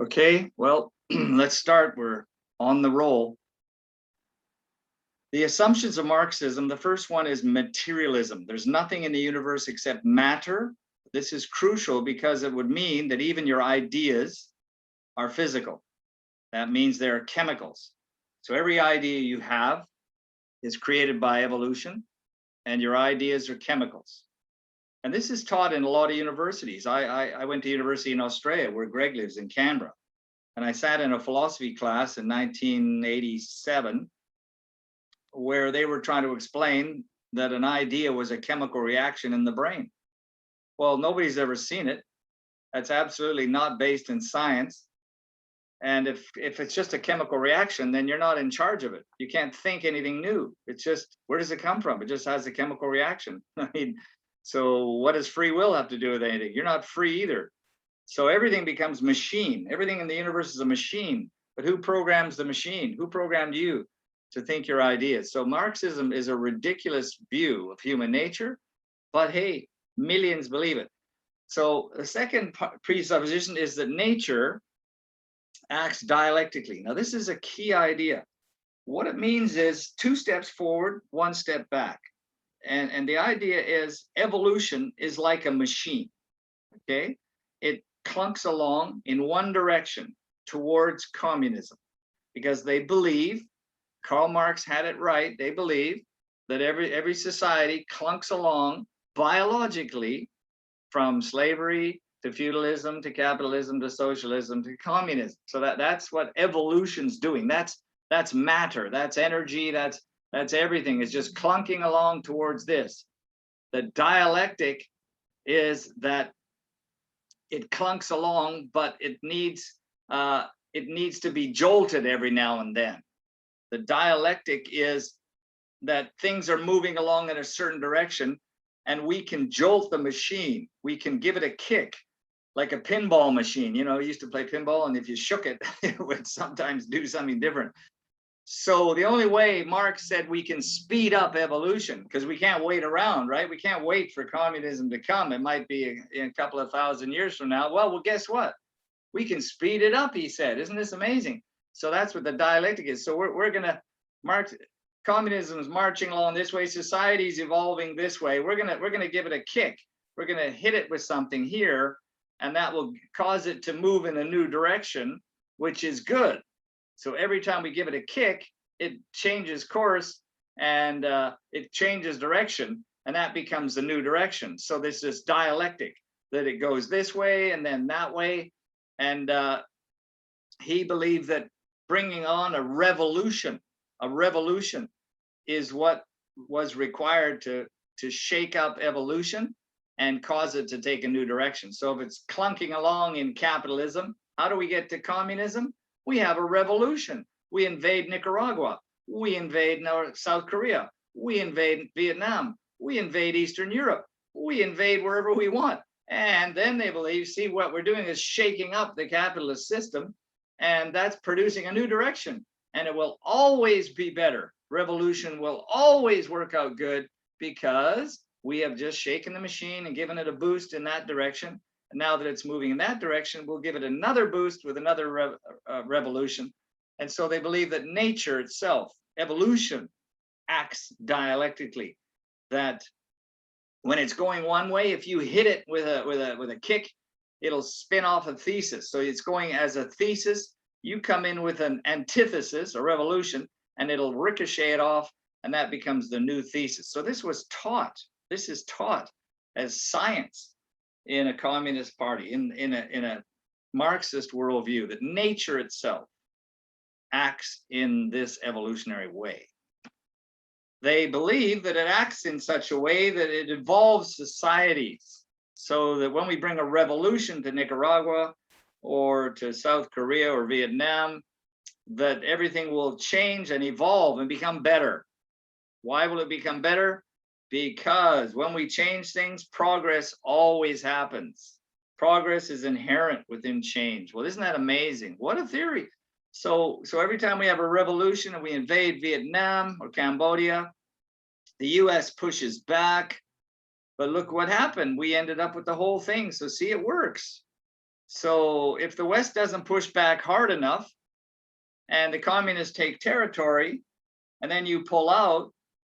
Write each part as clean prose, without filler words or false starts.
Okay, well, let's start. We're on the roll. The assumptions of Marxism, the first one is materialism. There's nothing in the universe except matter. This is crucial because it would mean that even your ideas are physical. That means they're chemicals. So every idea you have is created by evolution, and your ideas are chemicals. And this is taught in a lot of universities. I went to university in Australia, where Greg lives, in Canberra. And I sat in a philosophy class in 1987, where they were trying to explain that an idea was a chemical reaction in the brain. Well, nobody's ever seen it. That's absolutely not based in science. And if it's just a chemical reaction, then you're not in charge of it. You can't think anything new. It's just, where does it come from? It just has a chemical reaction. I mean, so what does free will have to do with anything? You're not free either. So everything becomes machine. Everything in the universe is a machine. But who programs the machine? Who programmed you to think your ideas? So Marxism is a ridiculous view of human nature, but hey, millions believe it. So the second presupposition is that nature acts dialectically. Now, this is a key idea. What it means is 2 steps forward, 1 step back. And the idea is evolution is like a machine, okay? It clunks along in one direction towards communism, because they believe, Karl Marx had it right, they believe that every society clunks along biologically from slavery to feudalism to capitalism to socialism to communism. So that's what evolution's doing. That's matter, that's energy, that's everything. It's just clunking along towards this. The dialectic is that it clunks along, but it needs to be jolted every now and then. The dialectic is that things are moving along in a certain direction, and we can jolt the machine. We can give it a kick, like a pinball machine. You know, I used to play pinball, and if you shook it, it would sometimes do something different. So the only way Marx said we can speed up evolution, because we can't wait around, right? We can't wait for communism to come. It might be in a couple of thousand years from now. Well, guess what? We can speed it up, he said. Isn't this amazing? So that's what the dialectic is. So we're gonna communism is marching along this way. Society's evolving this way. We're gonna give it a kick. We're gonna hit it with something here, and that will cause it to move in a new direction, which is good. So every time we give it a kick, it changes course, and it changes direction, and that becomes the new direction. So this is dialectic, that it goes this way and then that way. And he believed that bringing on a revolution is what was required to shake up evolution and cause it to take a new direction. So if it's clunking along in capitalism, how do we get to communism? We have a revolution. We invade Nicaragua. We invade South Korea. We invade Vietnam. We invade Eastern Europe. We invade wherever we want. And then they believe, see, what we're doing is shaking up the capitalist system, and that's producing a new direction. And it will always be better. Revolution will always work out good, because we have just shaken the machine and given it a boost in that direction. And now that it's moving in that direction, we'll give it another boost with another revolution. And so they believe that nature itself, evolution, acts dialectically. That when it's going one way, if you hit it with a kick, it'll spin off a thesis. So it's going as a thesis. You come in with an antithesis, a revolution, and it'll ricochet it off, and that becomes the new thesis. So this was taught. This is taught as science in a communist party, in a Marxist worldview, that nature itself acts in this evolutionary way. They believe that it acts in such a way that it evolves societies, so that when we bring a revolution to Nicaragua or to South Korea or Vietnam, that everything will change and evolve and become better. Why will it become better? Because when we change things, progress always happens. Progress is inherent within change. Well, isn't that amazing? What a theory. So every time we have a revolution and we invade Vietnam or Cambodia, the US pushes back. But look what happened. We ended up with the whole thing. So see, it works. So if the West doesn't push back hard enough and the communists take territory and then you pull out,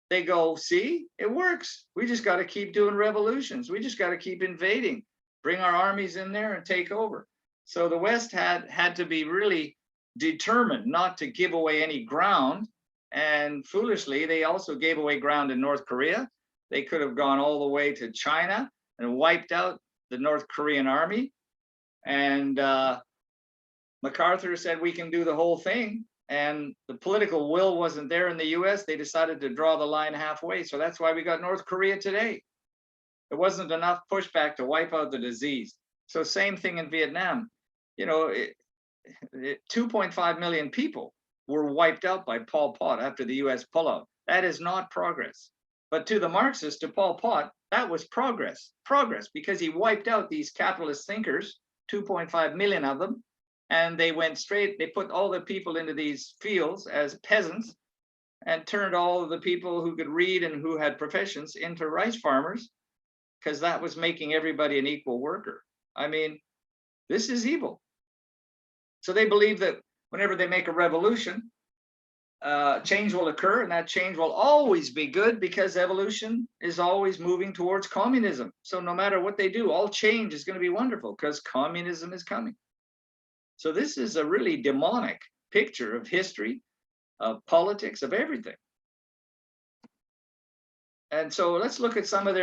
they go, see, it works. We just got to keep doing revolutions. We just got to keep invading, bring our armies in there and take over. So the West had to be really determined not to give away any ground. And foolishly, they also gave away ground in North Korea. They could have gone all the way to China and wiped out the North Korean army. And MacArthur said, we can do the whole thing. And the political will wasn't there in the US. They decided to draw the line halfway. So that's why we got North Korea today. There wasn't enough pushback to wipe out the disease. So same thing in Vietnam. You know, 2.5 million people were wiped out by Pol Pot after the US pullout. That is not progress. But to the Marxists, to Pol Pot, that was progress. Progress, because he wiped out these capitalist thinkers, 2.5 million of them, and they went straight, they put all the people into these fields as peasants and turned all of the people who could read and who had professions into rice farmers, because that was making everybody an equal worker. I mean, this is evil. So they believe that whenever they make a revolution, change will occur, and that change will always be good because evolution is always moving towards communism. So no matter what they do, all change is going to be wonderful because communism is coming. So this is a really demonic picture of history, of politics, of everything. And so let's look at some of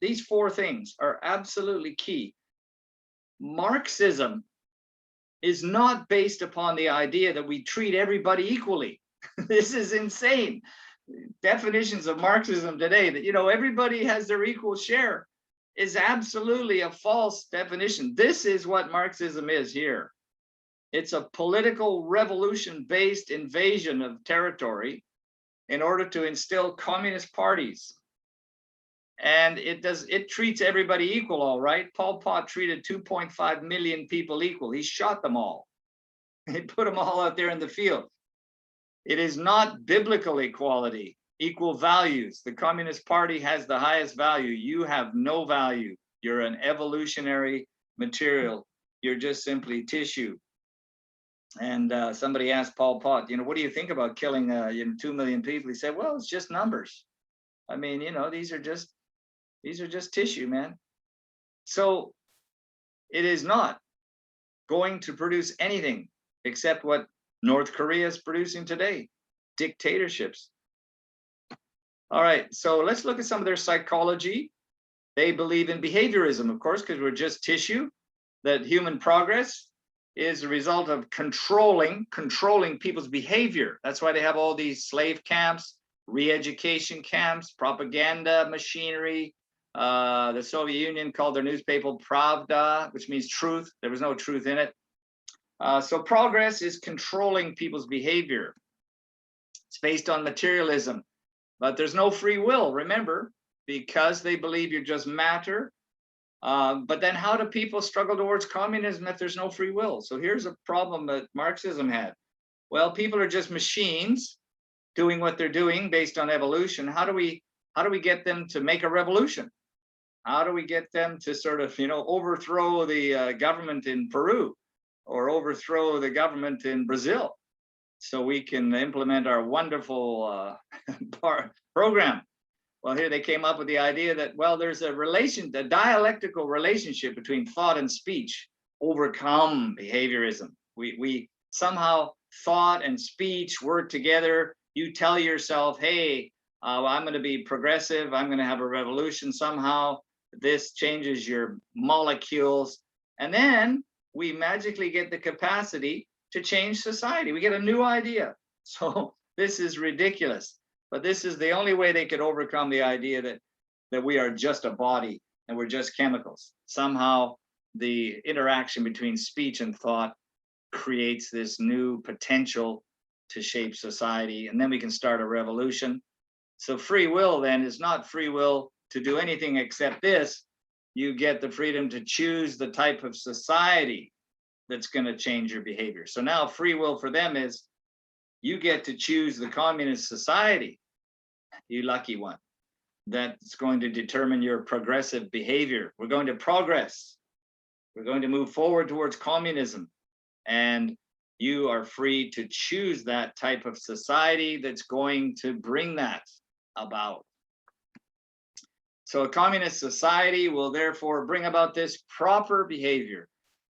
these four things are absolutely key. Marxism is not based upon the idea that we treat everybody equally. This is insane. Definitions of Marxism today that, you know, everybody has their equal share is absolutely a false definition. This is what Marxism is here. It's a political revolution-based invasion of territory in order to instill communist parties. And it treats everybody equal, all right. Pol Pot treated 2.5 million people equal. He shot them all. He put them all out there in the field. It is not biblical equality, equal values. The Communist Party has the highest value. You have no value. You're an evolutionary material. You're just simply tissue. And somebody asked Pol Pot, you know, what do you think about killing 2 million people? He said, well, it's just numbers. I mean, you know, these are just tissue, man. So it is not going to produce anything except what North Korea is producing today, dictatorships. All right, so let's look at some of their psychology. They believe in behaviorism, of course, because we're just tissue, that human progress is a result of controlling people's behavior. That's why they have all these slave camps, re-education camps, propaganda machinery. The Soviet Union called their newspaper Pravda, which means truth. There was no truth in it. So progress is controlling people's behavior. It's based on materialism, but there's no free will, remember, because they believe you're just matter. But then how do people struggle towards communism if there's no free will? So here's a problem that Marxism had. Well, people are just machines doing what they're doing based on evolution. How do we get them to make a revolution? How do we get them to sort of, you know, overthrow the government in Peru or overthrow the government in Brazil so we can implement our wonderful program? Well, here they came up with the idea that, well, there's a dialectical relationship between thought and speech. Overcome behaviorism. We somehow thought and speech work together. You tell yourself, hey, I'm going to be progressive. I'm going to have a revolution somehow. This changes your molecules. And then we magically get the capacity to change society. We get a new idea. So this is ridiculous. But this is the only way they could overcome the idea that we are just a body and we're just chemicals. Somehow the interaction between speech and thought creates this new potential to shape society, and then we can start a revolution. So free will then is not free will to do anything except this. You get the freedom to choose the type of society that's going to change your behavior. So now free will for them is you get to choose the communist society, you lucky one, that's going to determine your progressive behavior. We're going to progress. We're going to move forward towards communism, and you are free to choose that type of society that's going to bring that about. So a communist society will therefore bring about this proper behavior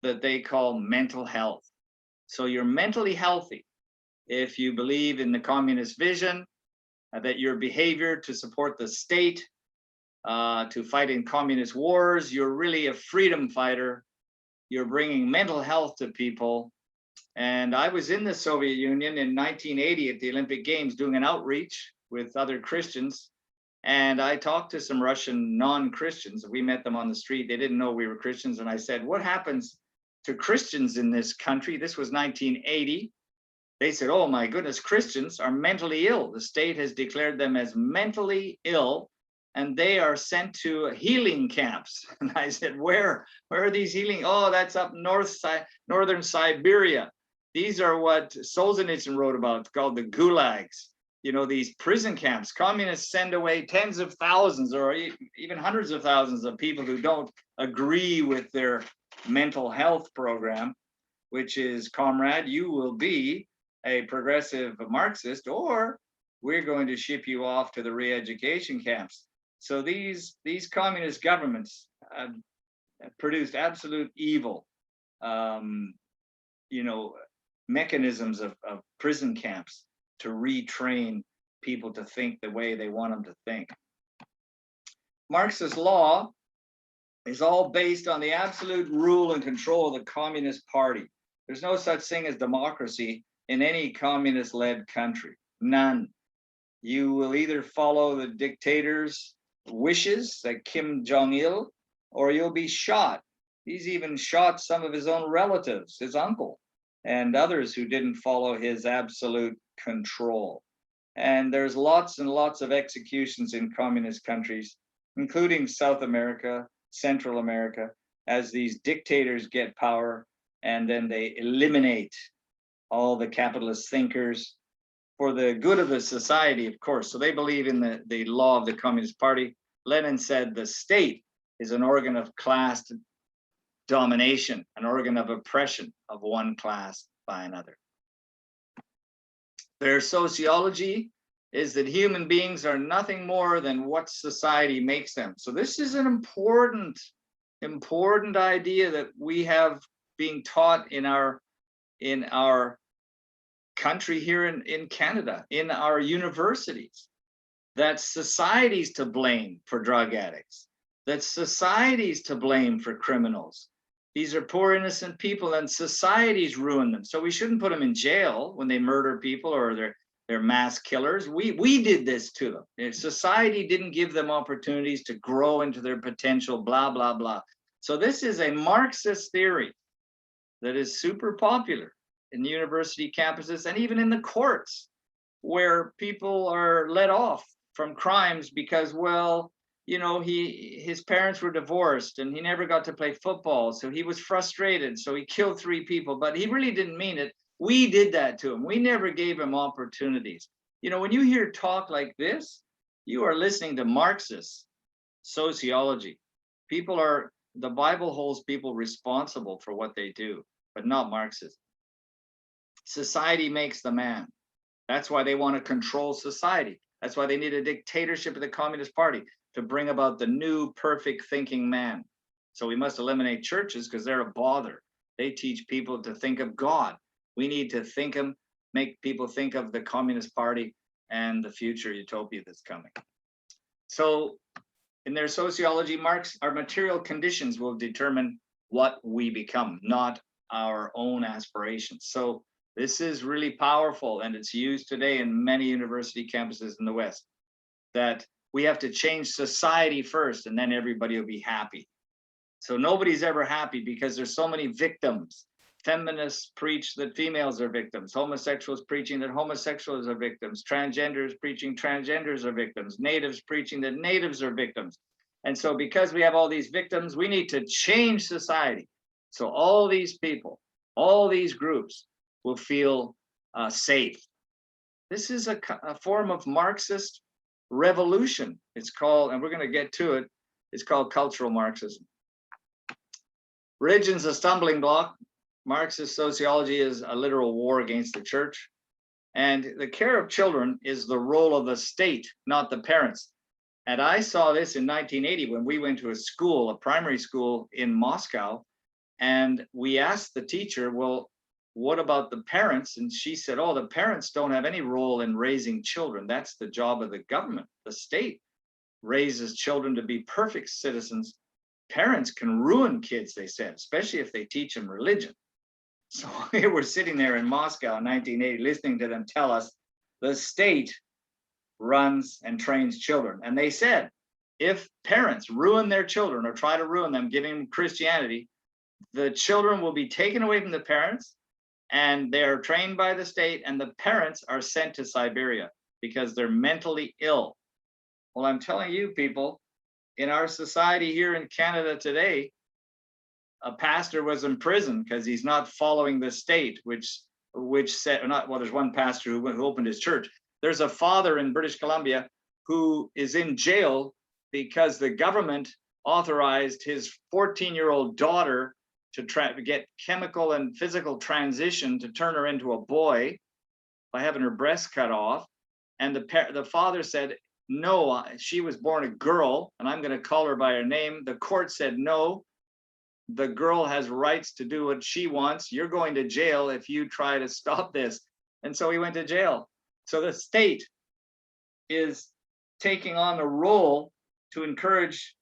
that they call mental health. So you're mentally healthy if you believe in the communist vision, that your behavior to support the state, to fight in communist wars, you're really a freedom fighter. You're bringing mental health to people. And I was in the Soviet Union in 1980 at the Olympic Games doing an outreach with other Christians. And I talked to some Russian non-Christians. We met them on the street. They didn't know we were Christians. And I said, what happens to Christians in this country? This was 1980. They said, oh my goodness, Christians are mentally ill. The state has declared them as mentally ill, and they are sent to healing camps. And I said, where are these healing? Oh, that's up northern Siberia. These are what Solzhenitsyn wrote about, called the gulags. You know, these prison camps. Communists send away tens of thousands or even hundreds of thousands of people who don't agree with their mental health program, which is, comrade, you will be a progressive Marxist, or we're going to ship you off to the re-education camps. So these communist governments produced absolute evil, mechanisms of prison camps to retrain people to think the way they want them to think. Marxist law is all based on the absolute rule and control of the Communist Party. There's no such thing as democracy in any communist-led country, none. You will either follow the dictator's wishes, like Kim Jong-il, or you'll be shot. He's even shot some of his own relatives, his uncle, and others who didn't follow his absolute control. And there's lots and lots of executions in communist countries, including South America, Central America, as these dictators get power, and then they eliminate all the capitalist thinkers for the good of the society, of course. So they believe in the law of the Communist Party. Lenin said the state is an organ of class domination, an organ of oppression of one class by another. Their sociology is that human beings are nothing more than what society makes them. So this is an important idea that we have being taught in our country here in Canada, in our universities, that society's to blame for drug addicts, that society's to blame for criminals. These are poor, innocent people, and society's ruined them. So we shouldn't put them in jail when they murder people or they're mass killers. We did this to them. If society didn't give them opportunities to grow into their potential, blah, blah, blah. So this is a Marxist theory that is super popular in the university campuses and even in the courts, where people are let off from crimes because, well, you know, his parents were divorced and he never got to play football, so he was frustrated, so he killed 3 people, but he really didn't mean it. We did that to him. We never gave him opportunities. You know, when you hear talk like this, you are listening to Marxist sociology. The Bible holds people responsible for what they do, but not Marxism. Society makes the man. That's why they want to control society. That's why they need a dictatorship of the Communist Party to bring about the new perfect thinking man. So we must eliminate churches because they're a bother. They teach people to think of God. We need to make people think of the Communist Party and the future utopia that's coming. So in their sociology, our material conditions will determine what we become, not our own aspirations. So this is really powerful, and it's used today in many university campuses in the West, that we have to change society first and then everybody will be happy. So nobody's ever happy because there's so many victims. Feminists preach that females are victims, homosexuals preaching that homosexuals are victims, transgenders preaching transgenders are victims, natives preaching that natives are victims. And so because we have all these victims, we need to change society. So all these people, all these groups will feel safe. This is a form of Marxist revolution. It's called, and we're going to get to it, it's called cultural Marxism. Religion's a stumbling block. Marxist sociology is a literal war against the church. And the care of children is the role of the state, not the parents. And I saw this in 1980 when we went to a school, a primary school in Moscow, and we asked the teacher, well, what about the parents? And she said, oh, the parents don't have any role in raising children. That's the job of the government. The state raises children to be perfect citizens. Parents can ruin kids, they said, especially if they teach them religion. So we were sitting there in Moscow in 1980, listening to them tell us the state runs and trains children. And they said, if parents ruin their children or try to ruin them, giving them Christianity, the children will be taken away from the parents and they're trained by the state, and the parents are sent to Siberia because they're mentally ill. Well, I'm telling you, people, in our society here in Canada today, a pastor was in prison because he's not following the state, which said, not, well, there's one pastor who opened his church. There's a father in British Columbia who is in jail because the government authorized his 14-year-old daughter to get chemical and physical transition to turn her into a boy by having her breast cut off. And the father said, no, she was born a girl and I'm going to call her by her name. The court said, no, the girl has rights to do what she wants. You're going to jail if you try to stop this. And so he went to jail. So the state is taking on a role to encourage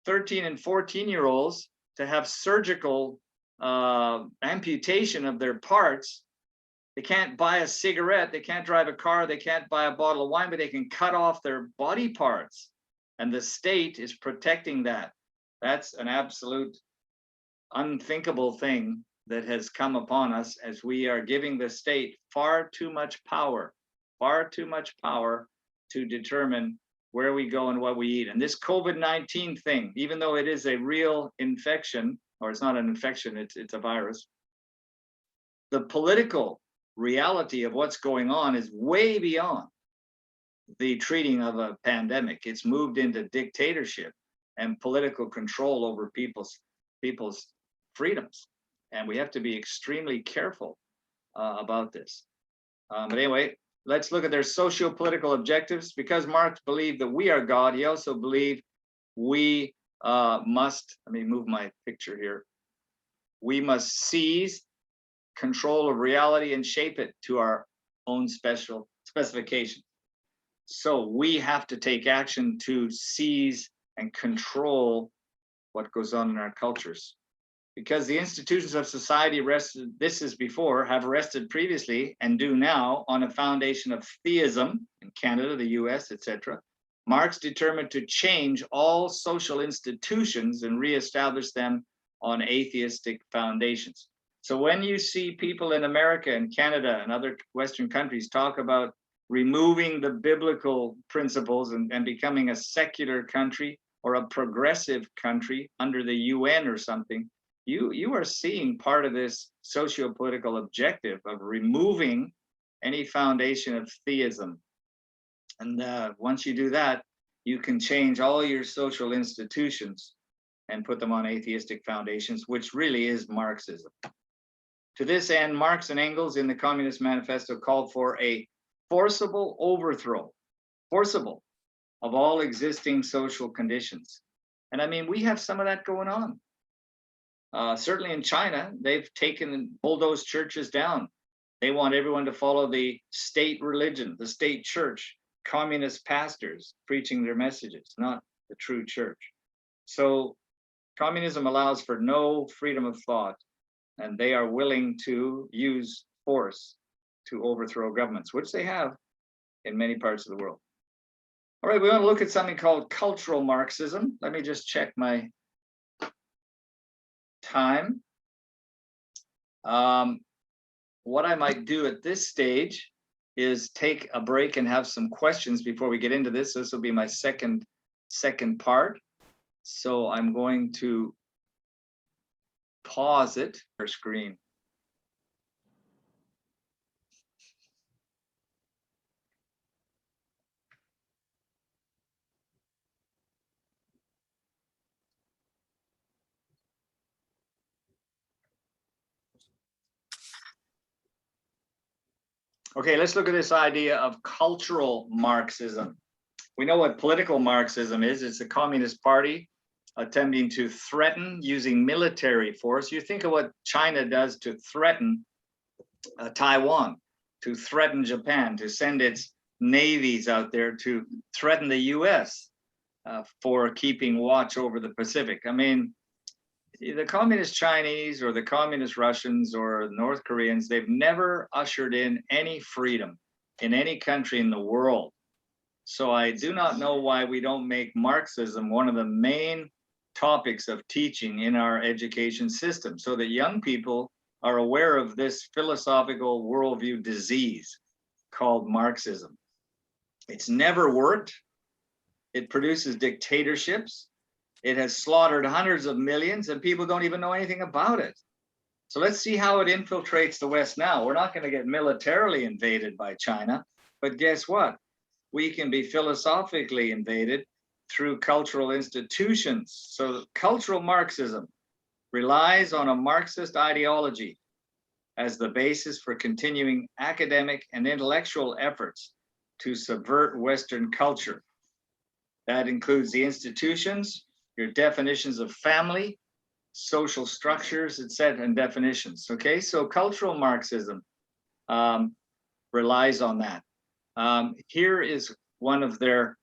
13 and 14-year-olds to have surgical amputation of their parts. They can't buy a cigarette, they can't drive a car, they can't buy a bottle of wine, but they can cut off their body parts. And the state is protecting that. That's an absolute unthinkable thing that has come upon us as we are giving the state far too much power to determine where we go and what we eat. And this COVID-19 thing, even though it is a real infection, or it's not an infection, it's a virus, the political reality of what's going on is way beyond the treating of a pandemic. It's moved into dictatorship and political control over people's freedoms. And we have to be extremely careful about this. But anyway, let's look at their socio-political objectives. Because Marx believed that we are God, he also believed we must, let me move my picture here. We must seize control of reality and shape it to our own special specifications. So we have to take action to seize and control what goes on in our cultures. Because the institutions of society rested, this is before, have rested previously and do now on a foundation of theism in Canada, the US, etc. Marx determined to change all social institutions and reestablish them on atheistic foundations. So when you see people in America and Canada and other Western countries talk about removing the biblical principles and becoming a secular country or a progressive country under the UN or something, you are seeing part of this socio-political objective of removing any foundation of theism. And once you do that, you can change all your social institutions and put them on atheistic foundations, which really is Marxism. To this end, Marx and Engels in the Communist Manifesto called for a forcible overthrow, forcible, of all existing social conditions. And I mean, we have some of that going on. Certainly in China, they've taken and bulldozed churches down. They want everyone to follow the state religion, the state church, communist pastors preaching their messages, not the true church. So communism allows for no freedom of thought, and they are willing to use force to overthrow governments, which they have in many parts of the world. All right, we want to look at something called cultural Marxism. Let me just check my time. What I might do at this stage is take a break and have some questions before we get into this. This will be my second part. So I'm going to pause it for screen. Okay, let's look at this idea of cultural Marxism. We know what political Marxism is. It's a Communist Party attempting to threaten using military force. You think of what China does to threaten Taiwan, to threaten Japan, to send its navies out there to threaten the US for keeping watch over the Pacific. I mean, the communist Chinese or the communist Russians or North Koreans, they've never ushered in any freedom in any country in the world. So I do not know why we don't make Marxism one of the main topics of teaching in our education system so that young people are aware of this philosophical worldview disease called Marxism. It's never worked. It produces dictatorships. It has slaughtered hundreds of millions and people don't even know anything about it. So let's see how it infiltrates the West now. We're not going to get militarily invaded by China, but guess what? We can be philosophically invaded through cultural institutions. So cultural Marxism relies on a Marxist ideology as the basis for continuing academic and intellectual efforts to subvert Western culture. That includes the institutions, your definitions of family, social structures, etc., and definitions. Okay, so cultural Marxism relies on that. Here is one of their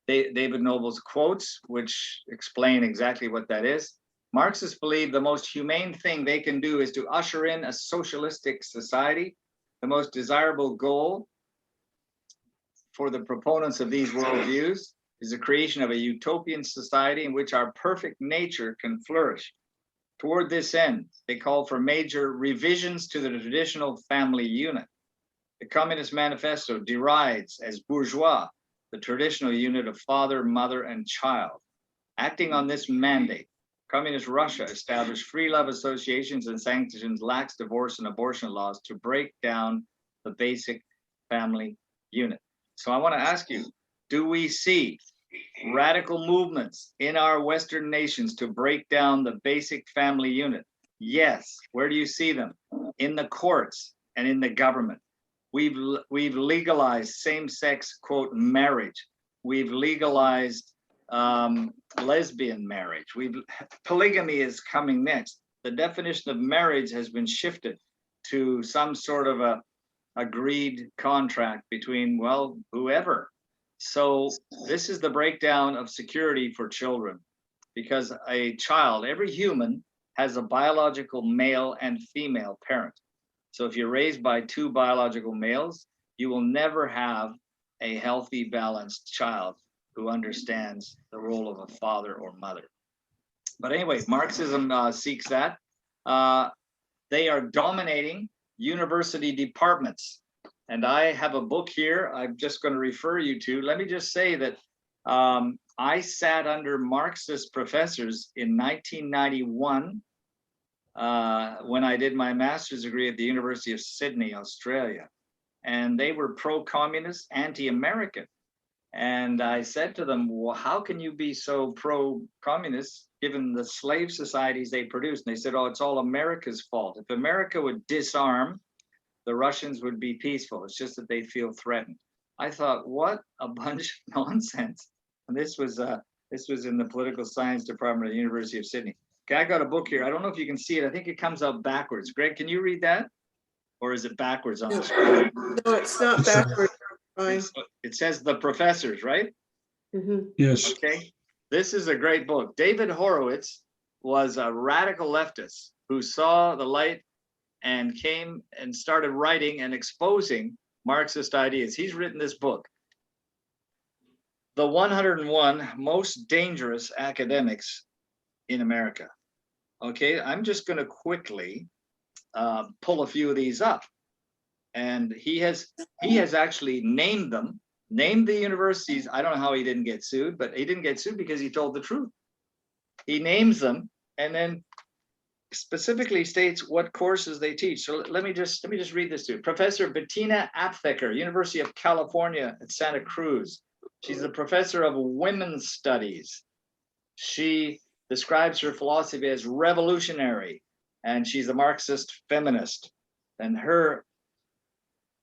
David Noble's quotes, which explain exactly what that is. Marxists believe the most humane thing they can do is to usher in a socialistic society. The most desirable goal for the proponents of these worldviews is the creation of a utopian society in which our perfect nature can flourish. Toward this end, they call for major revisions to the traditional family unit. The Communist Manifesto derides as bourgeois the traditional unit of father, mother, and child. Acting on this mandate, Communist Russia established free love associations and sanctions lax divorce and abortion laws to break down the basic family unit. So I want to ask you, do we see radical movements in our Western nations to break down the basic family unit? Yes. Where do you see them? In the courts and in the government. We've legalized same-sex, quote, marriage. We've legalized lesbian marriage. Polygamy is coming next. The definition of marriage has been shifted to some sort of a agreed contract between, well, whoever. So this is the breakdown of security for children, because a child, every human, has a biological male and female parent. So if you're raised by two biological males, you will never have a healthy, balanced child who understands the role of a father or mother. But anyway, Marxism seeks that. They are dominating university departments. And I have a book here I'm just going to refer you to. Let me just say that I sat under Marxist professors in 1991 when I did my master's degree at the University of Sydney, Australia. And they were pro-communist, anti-American. And I said to them, well, how can you be so pro-communist given the slave societies they produced? And they said, oh, it's all America's fault. If America would disarm, the Russians would be peaceful. It's just that they feel threatened. I thought, what a bunch of nonsense. And this was in the political science department at the University of Sydney. Okay, I got a book here. I don't know if you can see it. I think it comes out backwards. Greg, can you read that? Or is it backwards on the screen? No, it's not backwards. Fine. It says The Professors, right? Mm-hmm. Yes. Okay. This is a great book. David Horowitz was a radical leftist who saw the light and came and started writing and exposing Marxist ideas. He's written this book, The 101 Most Dangerous Academics in America. Okay, I'm just going to quickly pull a few of these up. And he has actually named them, named the universities. I don't know how he didn't get sued, but he didn't get sued because he told the truth. He names them and then specifically states what courses they teach. So let me just read this to you. Professor Bettina Aptheker, University of California at Santa Cruz. She's a professor of women's studies. She describes her philosophy as revolutionary, and she's a Marxist feminist. And her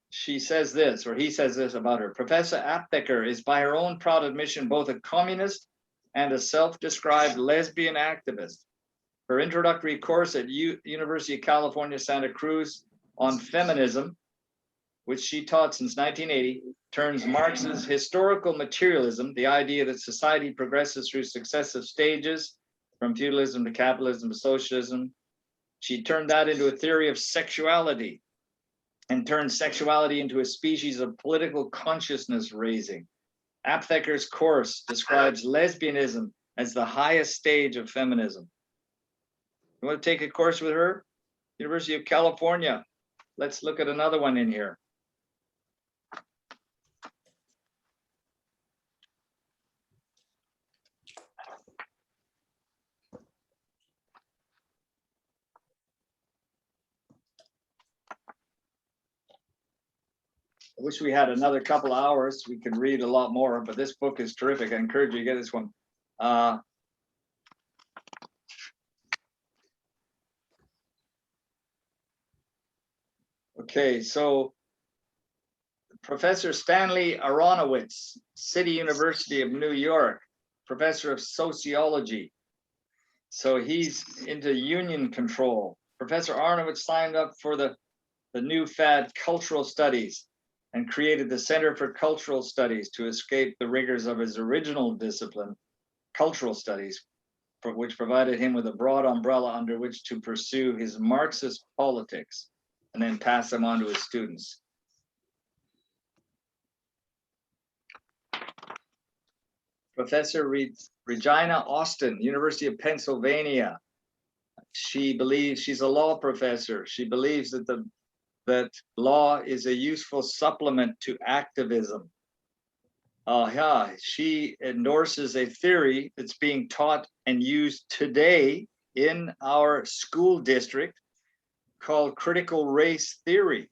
she says this, or he says this about her. Professor Aptheker is by her own proud admission both a communist and a self-described lesbian activist. Her introductory course at University of California, Santa Cruz on feminism, which she taught since 1980, turns Marx's historical materialism, the idea that society progresses through successive stages from feudalism to capitalism to socialism. She turned that into a theory of sexuality and turned sexuality into a species of political consciousness raising. Aptheker's course describes lesbianism as the highest stage of feminism. You want to take a course with her? University of California. Let's look at another one in here. I wish we had another couple hours. We could read a lot more, but this book is terrific. I encourage you to get this one. Okay, so Professor Stanley Aronowitz, City University of New York, professor of sociology. So he's into union control. Professor Aronowitz signed up for the new fad cultural studies and created the Center for Cultural Studies to escape the rigors of his original discipline, cultural studies, which provided him with a broad umbrella under which to pursue his Marxist politics and then pass them on to his students. Professor Regina Austin, University of Pennsylvania. She believes, she's a law professor. She believes that that law is a useful supplement to activism. She endorses a theory that's being taught and used today in our school district called critical race theory.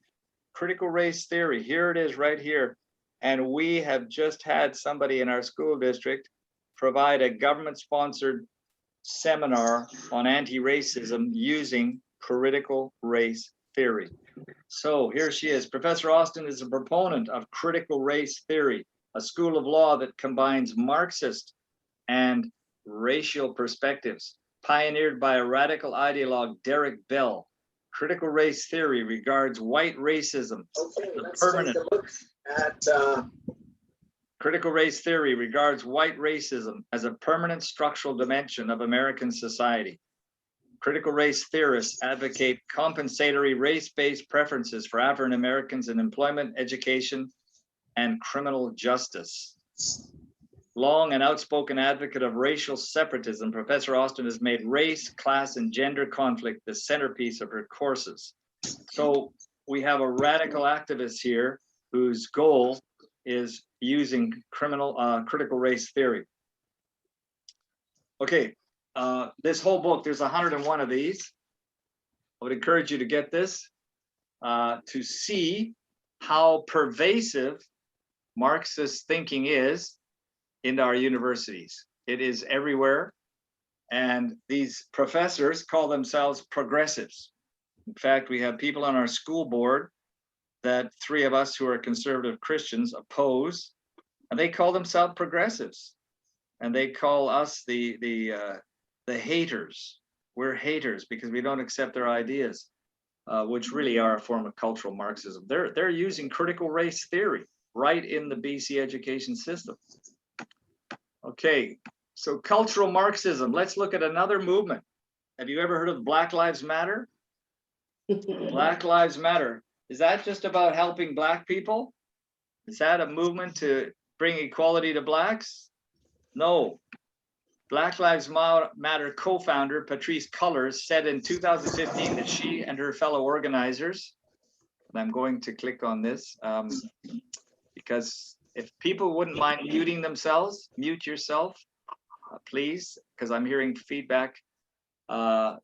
Critical race theory, here it is right here. And we have just had somebody in our school district provide a government-sponsored seminar on anti-racism using critical race theory. So here she is. Professor Austin is a proponent of critical race theory, a school of law that combines Marxist and racial perspectives, pioneered by a radical ideologue, Derek Bell. Critical race theory regards white racism as a permanent. Critical race theory regards white racism as a permanent structural dimension of American society. Critical race theorists advocate compensatory race-based preferences for African Americans in employment, education, and criminal justice. Long and outspoken advocate of racial separatism, Professor Austin has made race, class, and gender conflict the centerpiece of her courses. So we have a radical activist here whose goal is using critical race theory. Okay, this whole book, there's 101 of these. I would encourage you to get this to see how pervasive Marxist thinking is in our universities. It is everywhere. And these professors call themselves progressives. In fact, we have people on our school board that three of us who are conservative Christians oppose, and they call themselves progressives. And they call us the haters. We're haters because we don't accept their ideas, which really are a form of cultural Marxism. They're using critical race theory right in the BC education system. Okay, so cultural Marxism. Let's look at another movement. Have you ever heard of Black Lives Matter? Black Lives Matter. Is that just about helping Black people? Is that a movement to bring equality to Blacks? No. Black Lives Matter co-founder Patrisse Cullors said in 2015 that she and her fellow organizers, and I'm going to click on this because if people wouldn't mind muting themselves, mute yourself, please, because I'm hearing feedback. Patrisse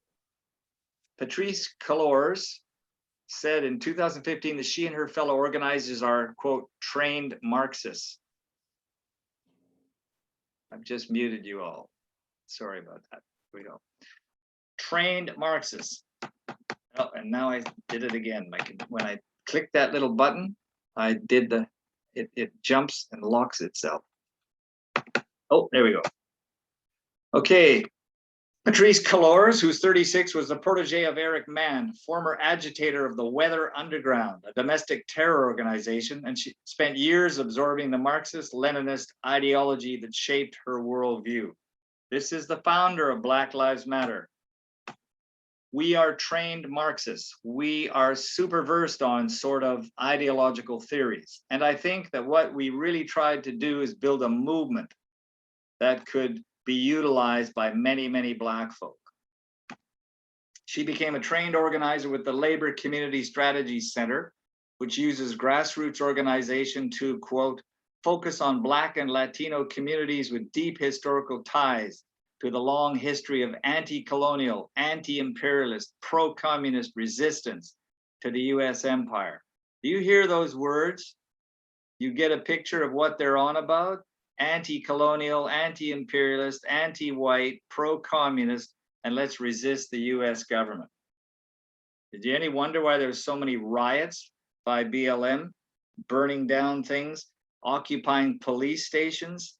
Cullors said in 2015 that she and her fellow organizers are, quote, trained Marxists. I've just muted you all. Sorry about that. We go. Trained Marxists. Oh, and now I did it again. When I click that little button, I did it jumps and locks itself. Oh, there we go. Okay. Patrice Calors, who's 36, was the protege of Eric Mann, former agitator of the Weather Underground, a domestic terror organization, and she spent years absorbing the Marxist-Leninist ideology that shaped her worldview. This is the founder of Black Lives Matter. We are trained Marxists. We are super versed on sort of ideological theories. And I think that what we really tried to do is build a movement that could be utilized by many, many Black folk. She became a trained organizer with the Labor Community Strategy Center, which uses grassroots organization to, quote, focus on Black and Latino communities with deep historical ties to the long history of anti-colonial, anti-imperialist, pro-communist resistance to the US empire. Do you hear those words? You get a picture of what they're on about? Anti-colonial, anti-imperialist, anti-white, pro-communist, and let's resist the US government. Did you any wonder why there's so many riots by BLM, burning down things, occupying police stations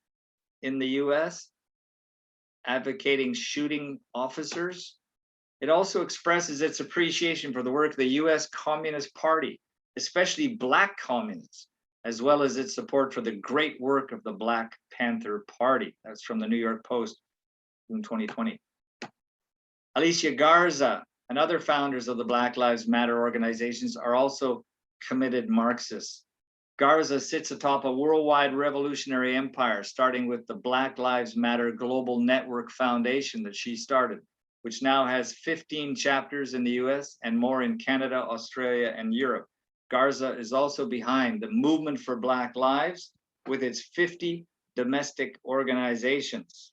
in the US, advocating shooting officers? It also expresses its appreciation for the work of the US Communist Party, especially Black communists, as well as its support for the great work of the Black Panther Party. That's from the New York Post in 2020. Alicia Garza and other founders of the Black Lives Matter organizations are also committed Marxists. Garza sits atop a worldwide revolutionary empire, starting with the Black Lives Matter Global Network Foundation that she started, which now has 15 chapters in the US and more in Canada, Australia, and Europe. Garza is also behind the Movement for Black Lives with its 50 domestic organizations.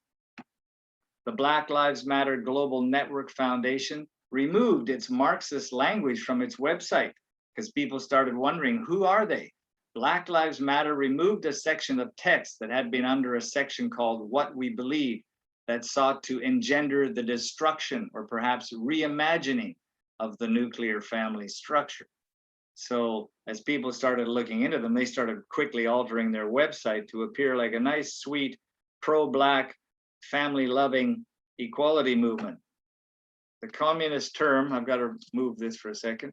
The Black Lives Matter Global Network Foundation removed its Marxist language from its website because people started wondering, who are they? Black Lives Matter removed a section of text that had been under a section called What We Believe that sought to engender the destruction or perhaps reimagining of the nuclear family structure. So as people started looking into them, they started quickly altering their website to appear like a nice, sweet, pro-Black, family-loving equality movement. The communist term, I've got to move this for a second.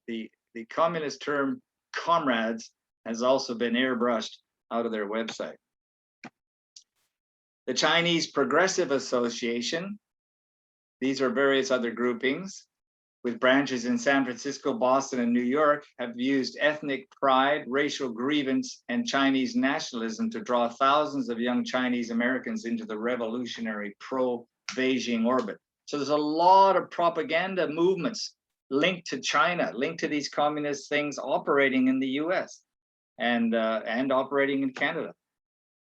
The communist term comrades has also been airbrushed out of their website. The Chinese Progressive Association, these are various other groupings with branches in San Francisco, Boston, and New York, have used ethnic pride, racial grievance, and Chinese nationalism to draw thousands of young Chinese Americans into the revolutionary pro-Beijing orbit. So there's a lot of propaganda movements linked to China, linked to these communist things operating in the US and operating in Canada.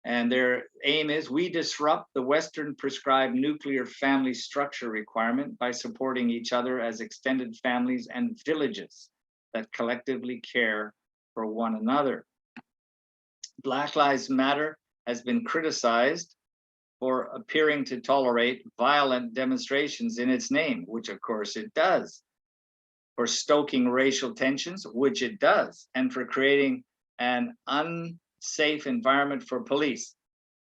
And their aim is we disrupt the Western prescribed nuclear family structure requirement by supporting each other as extended families and villages that collectively care for one another. Black Lives Matter has been criticized for appearing to tolerate violent demonstrations in its name, which of course it does, for stoking racial tensions, which it does, and for creating an unsafe environment for police.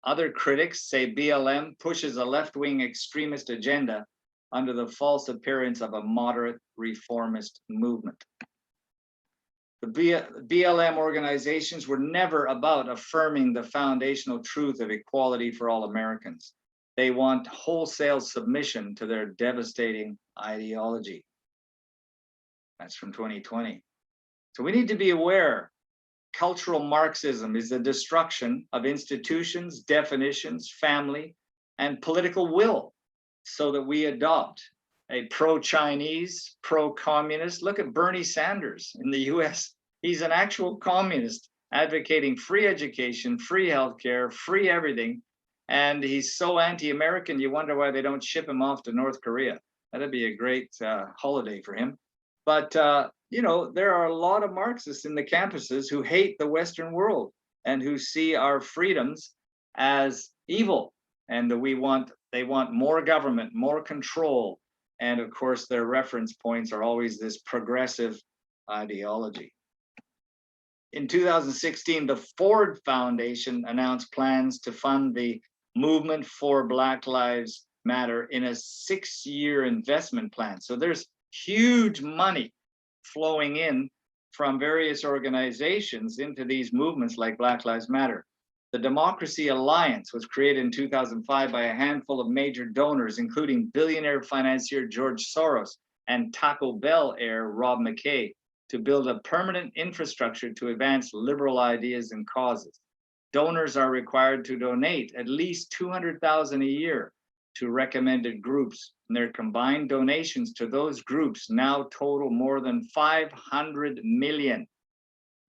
Other critics say BLM pushes a left-wing extremist agenda under the false appearance of a moderate reformist movement. The BLM organizations were never about affirming the foundational truth of equality for all Americans. They want wholesale submission to their devastating ideology. That's from 2020. So we need to be aware. Cultural Marxism is the destruction of institutions, definitions, family, and political will so that we adopt a pro-Chinese, pro-communist. Look at Bernie Sanders in the US. He's an actual communist advocating free education, free healthcare, free everything. And he's so anti-American, you wonder why they don't ship him off to North Korea. That'd be a great holiday for him. But, you know, there are a lot of Marxists in the campuses who hate the Western world and who see our freedoms as evil. And they want more government, more control. And of course, their reference points are always this progressive ideology. in 2016, the Ford Foundation announced plans to fund the movement for Black Lives Matter in a 6-year investment plan. So there's huge money flowing in from various organizations into these movements like Black Lives Matter. The Democracy Alliance was created in 2005 by a handful of major donors, including billionaire financier George Soros and Taco Bell heir Rob McKay, to build a permanent infrastructure to advance liberal ideas and causes. Donors are required to donate at least $200,000 a year to recommended groups, and their combined donations to those groups now total more than 500 million.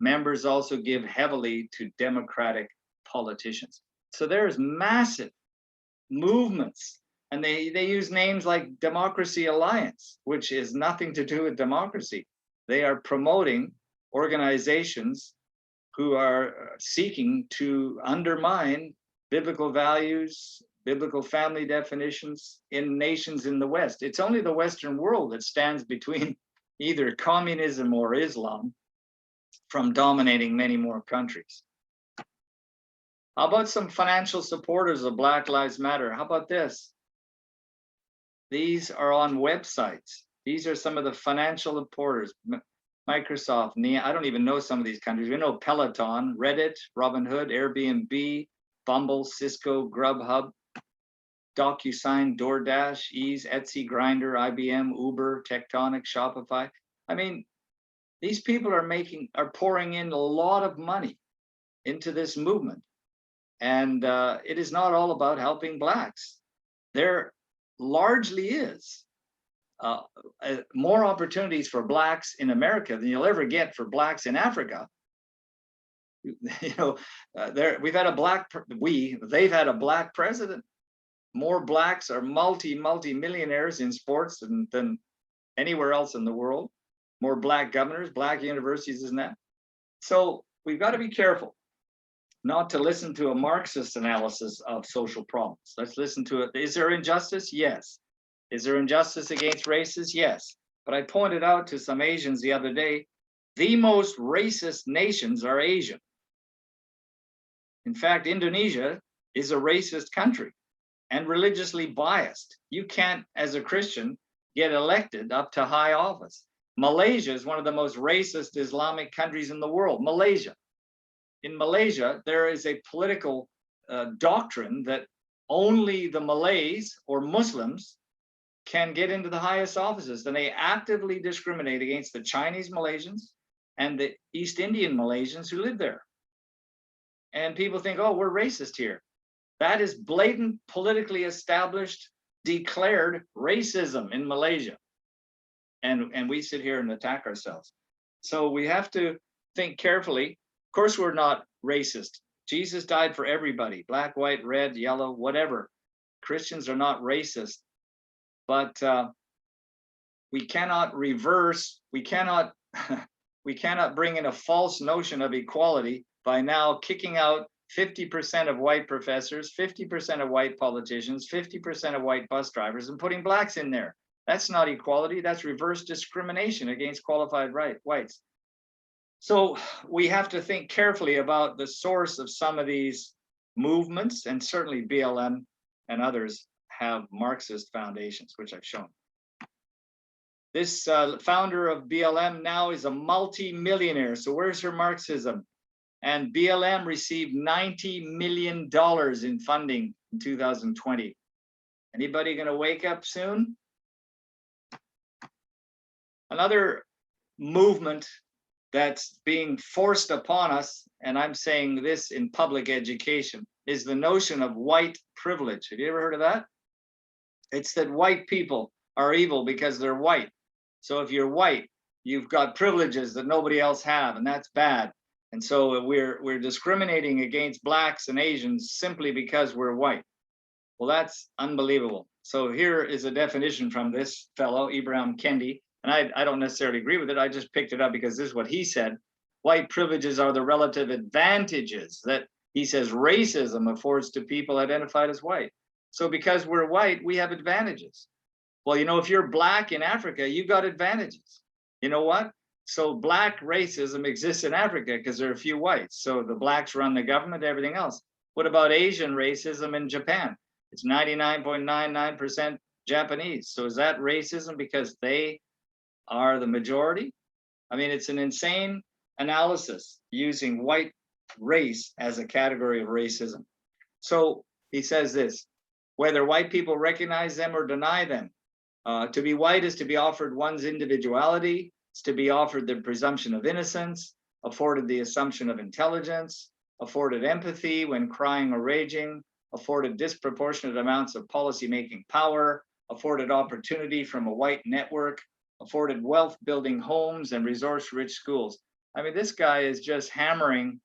Members also give heavily to Democratic politicians. So there's massive movements, and they use names like Democracy Alliance, which is nothing to do with democracy. They are promoting organizations who are seeking to undermine biblical values, biblical family definitions in nations in the West. It's only the Western world that stands between either communism or Islam from dominating many more countries. How about some financial supporters of Black Lives Matter? How about this? These are on websites. These are some of the financial supporters. Microsoft, I don't even know some of these countries. We know Peloton, Reddit, Robinhood, Airbnb, Bumble, Cisco, Grubhub, DocuSign, DoorDash, Ease, Etsy, Grindr, IBM, Uber, Tectonic, Shopify. I mean, these people are pouring in a lot of money into this movement. And it is not all about helping Blacks. There largely is more opportunities for Blacks in America than you'll ever get for Blacks in Africa. You know, they've had a Black president. More Blacks are multi-millionaires in sports than anywhere else in the world. More Black governors, Black universities, isn't that? So we've got to be careful not to listen to a Marxist analysis of social problems. Let's listen to it. Is there injustice? Yes. Is there injustice against races? Yes. But I pointed out to some Asians the other day, the most racist nations are Asian. In fact, Indonesia is a racist country and religiously biased. You can't, as a Christian, get elected up to high office. Malaysia is one of the most racist Islamic countries in the world. Malaysia. In Malaysia, there is a political doctrine that only the Malays or Muslims can get into the highest offices, and they actively discriminate against the Chinese Malaysians and the East Indian Malaysians who live there. And people think, oh, we're racist here. That is blatant, politically established, declared racism in Malaysia. And we sit here and attack ourselves. So we have to think carefully. Of course, we're not racist. Jesus died for everybody, black, white, red, yellow, whatever. Christians are not racist, but we cannot reverse, we cannot bring in a false notion of equality by now kicking out 50% of white professors, 50% of white politicians, 50% of white bus drivers, and putting Blacks in there. That's not equality, that's reverse discrimination against qualified whites. So we have to think carefully about the source of some of these movements, and certainly BLM and others have Marxist foundations, which I've shown. This founder of BLM now is a multi-millionaire. So where's her Marxism? And BLM received $90 million in funding in 2020. Anybody gonna wake up soon? Another movement that's being forced upon us, and I'm saying this in public education, is the notion of white privilege. Have you ever heard of that? It's that white people are evil because they're white. So if you're white, you've got privileges that nobody else have, and that's bad. And so we're discriminating against Blacks and Asians simply because we're white. Well, that's unbelievable. So here is a definition from this fellow, Ibram Kendi, and I don't necessarily agree with it. I just picked it up because this is what he said. White privileges are the relative advantages that, he says, racism affords to people identified as white. So because we're white, we have advantages. Well, you know, if you're Black in Africa, you've got advantages. You know what? So black racism exists in Africa because there are a few whites. So the blacks run the government, everything else. What about Asian racism in Japan? It's 99.99% Japanese. So is that racism because they are the majority? I mean, it's an insane analysis using white race as a category of racism. So he says this, whether white people recognize them or deny them, to be white is to be offered one's individuality, it's to be offered the presumption of innocence, afforded the assumption of intelligence, afforded empathy when crying or raging, afforded disproportionate amounts of policy-making power, afforded opportunity from a white network, afforded wealth-building homes and resource-rich schools. I mean, this guy is just hammering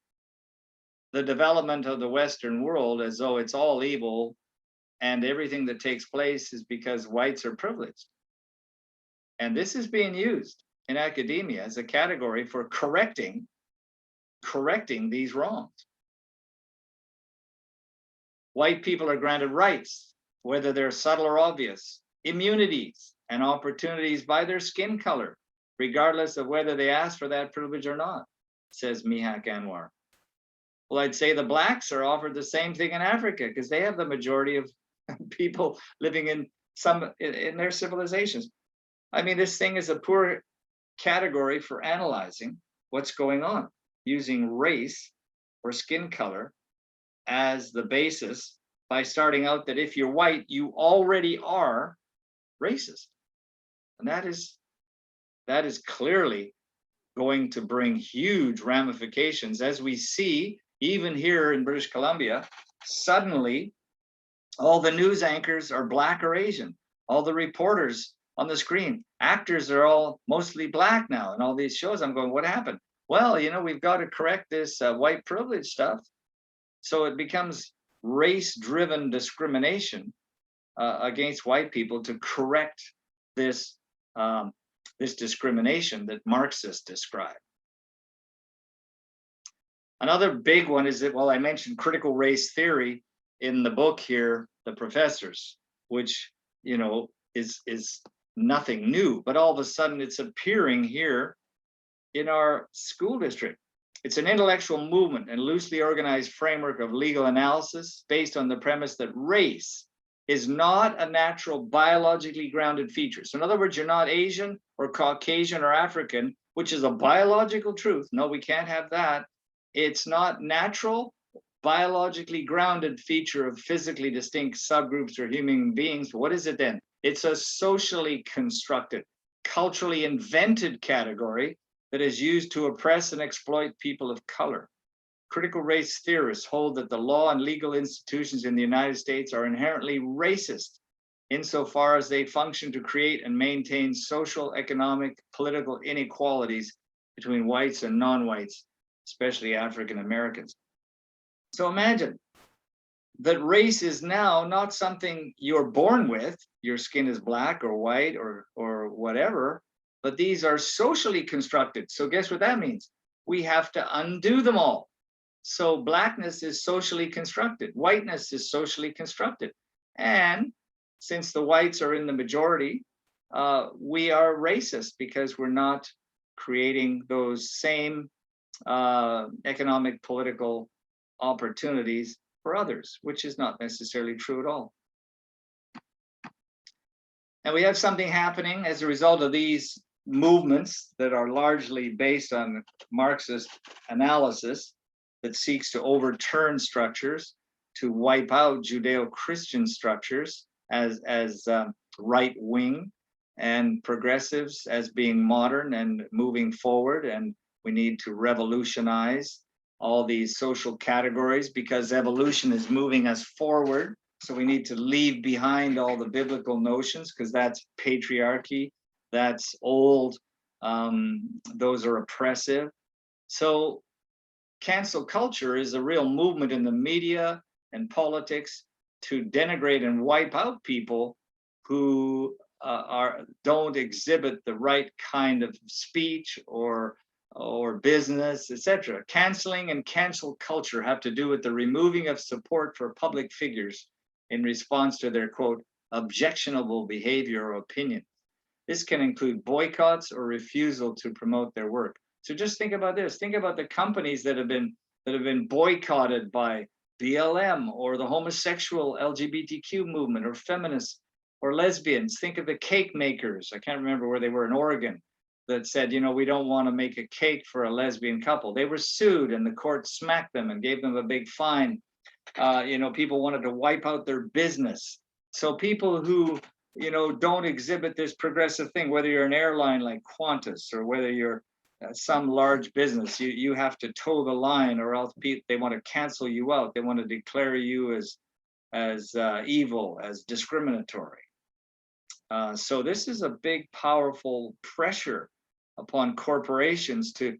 the development of the Western world as though it's all evil and everything that takes place is because whites are privileged. And this is being used in academia as a category for correcting these wrongs. White people are granted rights, whether they're subtle or obvious, immunities and opportunities by their skin color, regardless of whether they ask for that privilege or not, says Mihak Anwar. Well, I'd say the blacks are offered the same thing in Africa because they have the majority of people living in their civilizations. I mean, this thing is a poor category for analyzing what's going on, using race or skin color as the basis by starting out that if you're white, you already are racist. And that is clearly going to bring huge ramifications, as we see even here in British Columbia. Suddenly, all the news anchors are black or Asian. All the reporters on the screen, actors are all mostly black now in all these shows. I'm going, what happened? Well, you know, we've got to correct this white privilege stuff. So it becomes race-driven discrimination against white people to correct this this discrimination that Marxists describe. Another big one is that, well, I mentioned critical race theory in the book here, The Professors, which, you know, is nothing new, but all of a sudden it's appearing here in our school district. It's an intellectual movement and loosely organized framework of legal analysis based on the premise that race is not a natural biologically grounded feature. So in other words, you're not Asian or Caucasian or African, which is a biological truth. No, we can't have that. It's not natural, biologically grounded feature of physically distinct subgroups or human beings. What is it then? It's a socially constructed, culturally invented category that is used to oppress and exploit people of color. Critical race theorists hold that the law and legal institutions in the United States are inherently racist insofar as they function to create and maintain social, economic, political inequalities between whites and non-whites, especially African Americans. So imagine that race is now not something you're born with, your skin is black or white or whatever, but these are socially constructed. So guess what that means? We have to undo them all. So blackness is socially constructed, whiteness is socially constructed. And since the whites are in the majority, we are racist because we're not creating those same economic, political opportunities for others, which is not necessarily true at all. And we have something happening as a result of these movements that are largely based on Marxist analysis that seeks to overturn structures, to wipe out Judeo-Christian structures as right-wing, and progressives as being modern and moving forward. And we need to revolutionize all these social categories because evolution is moving us forward. So we need to leave behind all the biblical notions because that's patriarchy, that's old, those are oppressive. So cancel culture is a real movement in the media and politics to denigrate and wipe out people who don't exhibit the right kind of speech or business, etc. Canceling and cancel culture have to do with the removing of support for public figures in response to their, quote, objectionable behavior or opinion. This can include boycotts or refusal to promote their work. So just think about this. Think about the companies that have been boycotted by BLM or the homosexual LGBTQ movement or feminists or lesbians. Think of the cake makers. I can't remember where they were in Oregon that said, you know, we don't want to make a cake for a lesbian couple. They were sued and the court smacked them and gave them a big fine. You know, people wanted to wipe out their business. So people who, you know, don't exhibit this progressive thing, whether you're an airline like Qantas or whether you're some large business, you have to toe the line, or else they want to cancel you out. They want to declare you as evil, as discriminatory. So this is a big, powerful pressure upon corporations to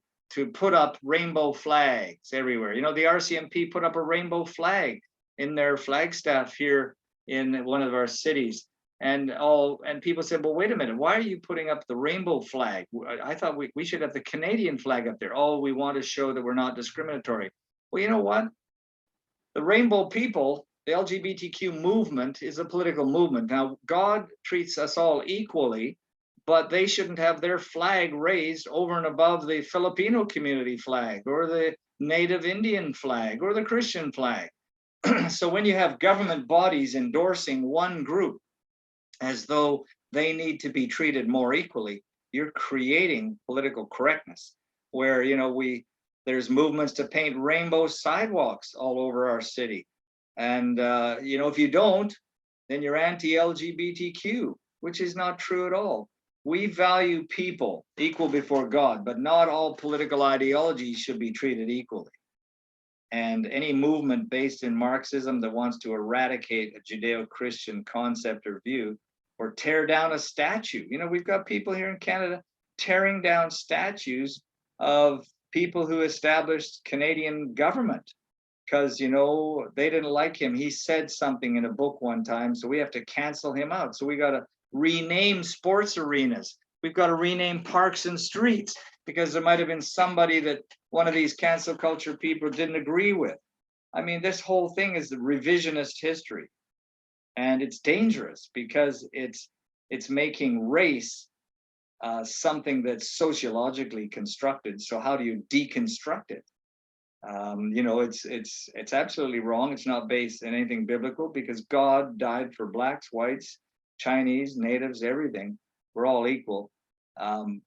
put up rainbow flags everywhere. You know, the RCMP put up a rainbow flag in their flagstaff here in one of our cities. And people said, well, wait a minute, why are you putting up the rainbow flag? I thought we should have the Canadian flag up there. Oh, we want to show that we're not discriminatory. Well, you know what? The rainbow people, the LGBTQ movement, is a political movement. Now, God treats us all equally, but they shouldn't have their flag raised over and above the Filipino community flag or the Native Indian flag or the Christian flag. So when you have government bodies endorsing one group as though they need to be treated more equally, you're creating political correctness where, you know, there's movements to paint rainbow sidewalks all over our city. And, you know, if you don't, then you're anti-LGBTQ, which is not true at all. We value people equal before God, but not all political ideologies should be treated equally. And any movement based in Marxism that wants to eradicate a Judeo-Christian concept or view or tear down a statue. You know, we've got people here in Canada tearing down statues of people who established Canadian government because, you know, they didn't like him. He said something in a book one time, so we have to cancel him out. So we got to rename sports arenas. We've got to rename parks and streets because there might have been somebody that one of these cancel culture people didn't agree with. I mean, this whole thing is the revisionist history. And it's dangerous because it's making race something that's sociologically constructed. So how do you deconstruct it? You know, it's absolutely wrong. It's not based in anything biblical because God died for blacks, whites, Chinese, natives, everything. We're all equal. And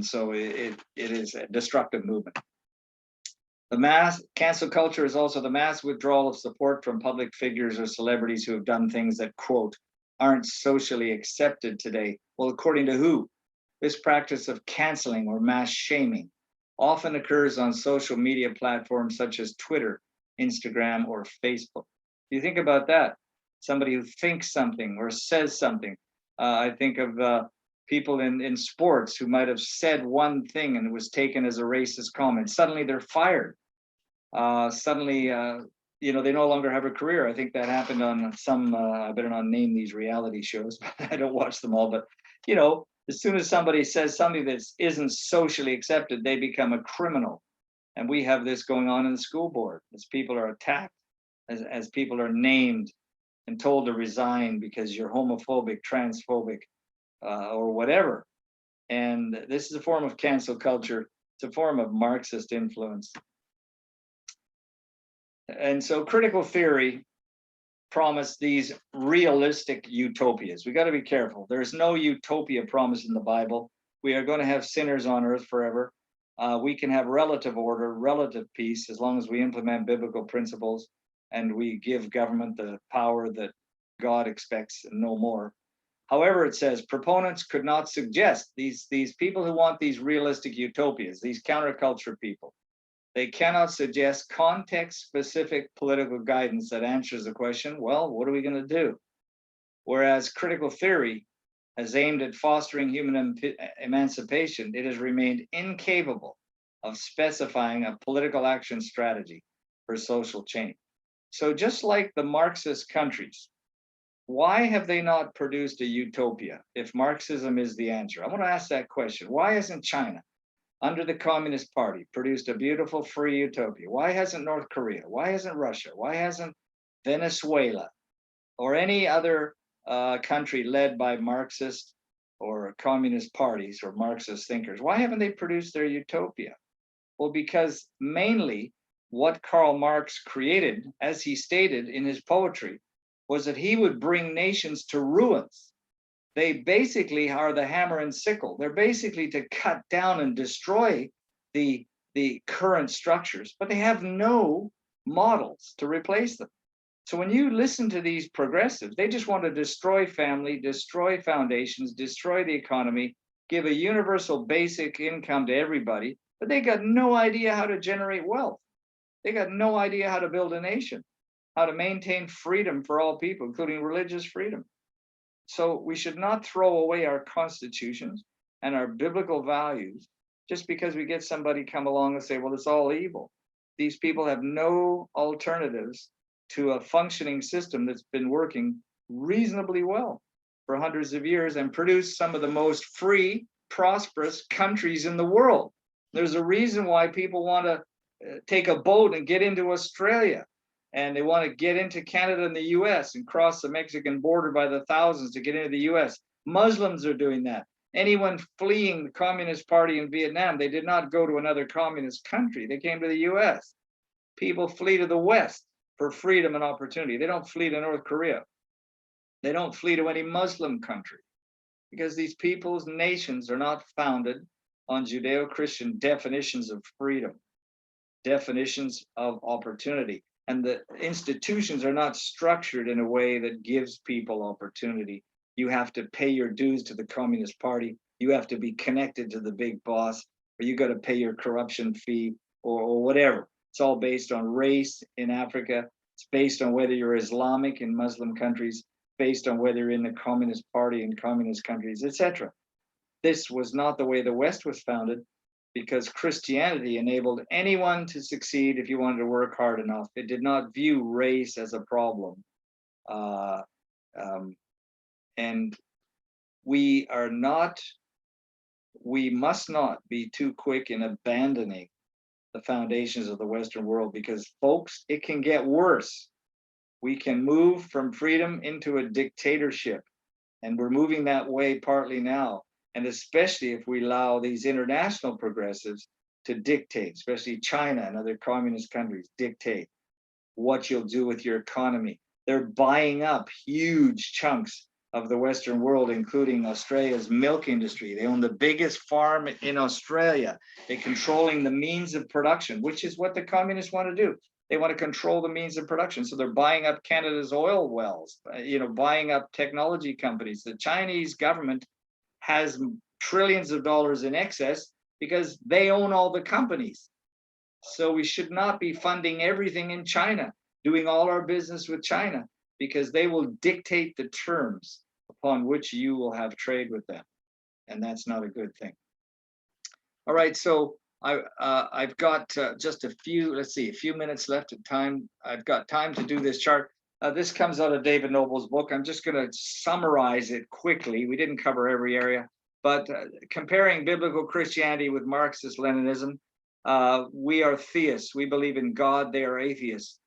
so it is a destructive movement. The mass cancel culture is also the mass withdrawal of support from public figures or celebrities who have done things that, quote, aren't socially accepted today. Well, according to who? This practice of canceling or mass shaming often occurs on social media platforms such as Twitter, Instagram, or Facebook. You think about that. Somebody who thinks something or says something. I think of people in sports who might have said one thing and it was taken as a racist comment. Suddenly they're fired. Suddenly, you know, they no longer have a career. I think that happened on some, I better not name these reality shows, but I don't watch them all. But, you know, as soon as somebody says something that isn't socially accepted, they become a criminal. And we have this going on in the school board as people are attacked, as people are named and told to resign because you're homophobic, transphobic, or whatever. And this is a form of cancel culture. It's a form of Marxist influence. And so critical theory promised these realistic utopias. We got to be careful. There's no utopia promised in the Bible. We are going to have sinners on earth forever. We can have relative order, relative peace, as long as we implement biblical principles and we give government the power that God expects and no more. However, it says proponents could not suggest, these people who want these realistic utopias, these counterculture people, they cannot suggest context-specific political guidance that answers the question, well, what are we going to do? Whereas critical theory has aimed at fostering human emancipation, it has remained incapable of specifying a political action strategy for social change. So just like the Marxist countries, why have they not produced a utopia if Marxism is the answer? I want to ask that question. Why hasn't China, under the Communist Party, produced a beautiful free utopia? Why hasn't North Korea? Why hasn't Russia? Why hasn't Venezuela or any other country led by Marxist or communist parties or Marxist thinkers, why haven't they produced their utopia? Well, because mainly what Karl Marx created, as he stated in his poetry, was that he would bring nations to ruins. They basically are the hammer and sickle. They're basically to cut down and destroy the current structures, but they have no models to replace them. So when you listen to these progressives, they just want to destroy family, destroy foundations, destroy the economy, give a universal basic income to everybody, but they got no idea how to generate wealth. They got no idea how to build a nation, how to maintain freedom for all people, including religious freedom. So we should not throw away our constitutions and our biblical values just because we get somebody come along and say, well, it's all evil. These people have no alternatives to a functioning system that's been working reasonably well for hundreds of years and produced some of the most free, prosperous countries in the world. There's a reason why people want to take a boat and get into Australia, and they want to get into Canada and the US and cross the Mexican border by the thousands to get into the US. Muslims are doing that. Anyone fleeing the Communist Party in Vietnam, they did not go to another communist country. They came to the US. People flee to the West for freedom and opportunity. They don't flee to North Korea. They don't flee to any Muslim country because these people's nations are not founded on Judeo-Christian definitions of freedom, definitions of opportunity. And the institutions are not structured in a way that gives people opportunity. You have to pay your dues to the Communist Party. You have to be connected to the big boss, or you got to pay your corruption fee or whatever. It's all based on race in Africa. It's based on whether you're Islamic in Muslim countries, based on whether you're in the Communist Party in communist countries, etc. This was not the way the West was founded, because Christianity enabled anyone to succeed if you wanted to work hard enough. It did not view race as a problem. And we must not be too quick in abandoning the foundations of the Western world, because folks, it can get worse. We can move from freedom into a dictatorship, and we're moving that way partly now. And especially if we allow these international progressives to dictate, especially China and other communist countries, dictate what you'll do with your economy. They're buying up huge chunks of the Western world, including Australia's milk industry. They own the biggest farm in Australia. They're controlling the means of production, which is what the communists want to do. They want to control the means of production. So they're buying up Canada's oil wells, buying up technology companies. The Chinese government has trillions of dollars in excess because they own all the companies. So we should not be funding everything in China, doing all our business with China, because they will dictate the terms upon which you will have trade with them. And that's not a good thing. All right, so I've got just a few minutes left of time. I've got time to do this chart. This comes out of David Noble's book. I'm just going to summarize it quickly. We didn't cover every area, but comparing biblical Christianity with Marxist Leninism, we are theists. We believe in God. They are atheists.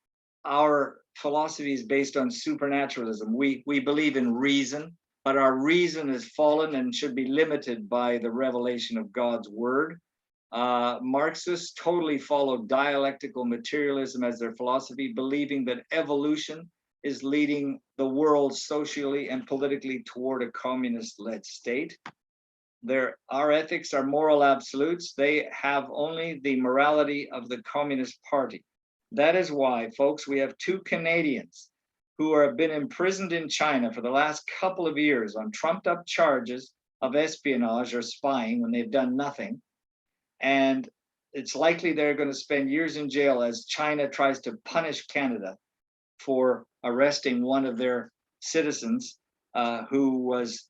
Our philosophy is based on supernaturalism. We believe in reason, but our reason is fallen and should be limited by the revelation of God's word. Marxists totally follow dialectical materialism as their philosophy, believing that evolution is leading the world socially and politically toward a communist-led state. Our ethics are moral absolutes. They have only the morality of the Communist Party. That is why, folks, we have two Canadians who have been imprisoned in China for the last couple of years on trumped-up charges of espionage or spying when they've done nothing. And it's likely they're going to spend years in jail as China tries to punish Canada for arresting one of their citizens who was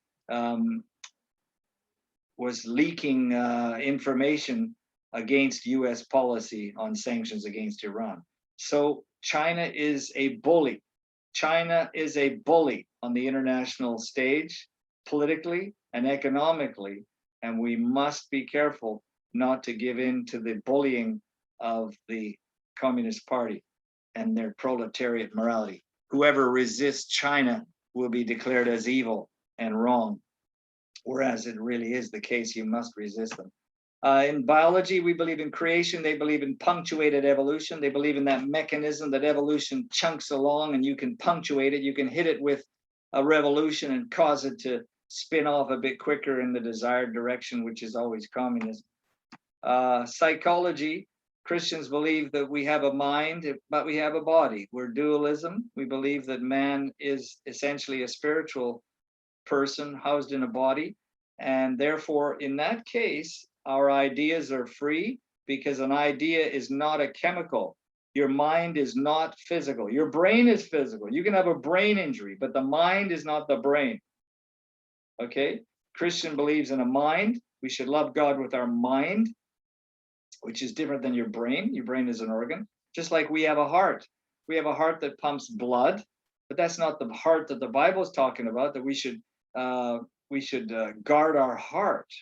leaking information against US policy on sanctions against Iran. So China is a bully. China is a bully on the international stage, politically and economically, and we must be careful not to give in to the bullying of the Communist Party and their proletariat morality. Whoever resists China will be declared as evil and wrong, whereas it really is the case. You must resist them. In biology, we believe in creation. They believe in punctuated evolution. They believe in that mechanism that evolution chunks along and you can punctuate it. You can hit it with a revolution and cause it to spin off a bit quicker in the desired direction, which is always communism. Psychology, Christians believe that we have a mind, but we have a body. We're dualism. We believe that man is essentially a spiritual person housed in a body. And therefore, in that case, our ideas are free because an idea is not a chemical. Your mind is not physical. Your brain is physical. You can have a brain injury, but the mind is not the brain. Okay? Christian believes in a mind. We should love God with our mind, which is different than your brain. Your brain is an organ. Just like we have a heart. We have a heart that pumps blood, but that's not the heart that the Bible is talking about, that we should guard our heart.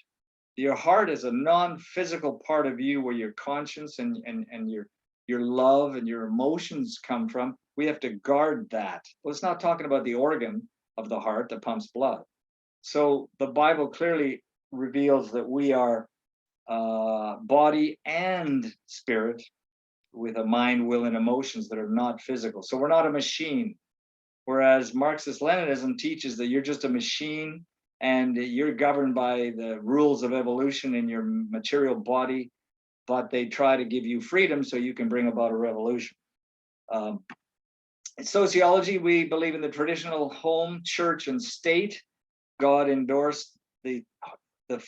Your heart is a non-physical part of you where your conscience and your love and your emotions come from. We have to guard that. Well, it's not talking about the organ of the heart that pumps blood. So the Bible clearly reveals that we are body and spirit with a mind, will, and emotions that are not physical. So we're not a machine. Whereas Marxist-Leninism teaches that you're just a machine and you're governed by the rules of evolution in your material body, but they try to give you freedom so you can bring about a revolution. In sociology, we believe in the traditional home, church, and state. God endorsed the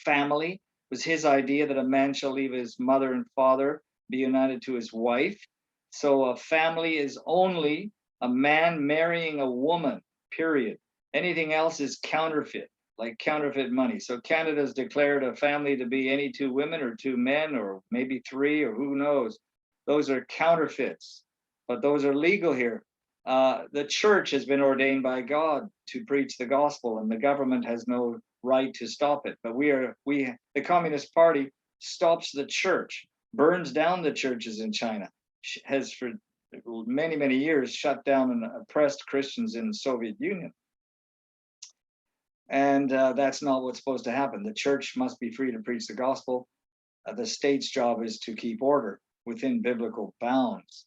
family. It was his idea that a man shall leave his mother and father, be united to his wife. So a family is only a man marrying a woman, period. Anything else is counterfeit, like counterfeit money. So Canada's declared a family to be any two women or two men or maybe three or who knows. Those are counterfeits, but those are legal here. The church has been ordained by God to preach the gospel, and the government has no right to stop it. But the Communist Party stops the church, burns down the churches in China, has for many, many years shut down and oppressed Christians in the Soviet Union. And that's not what's supposed to happen. The church must be free to preach the gospel. The state's job is to keep order within biblical bounds.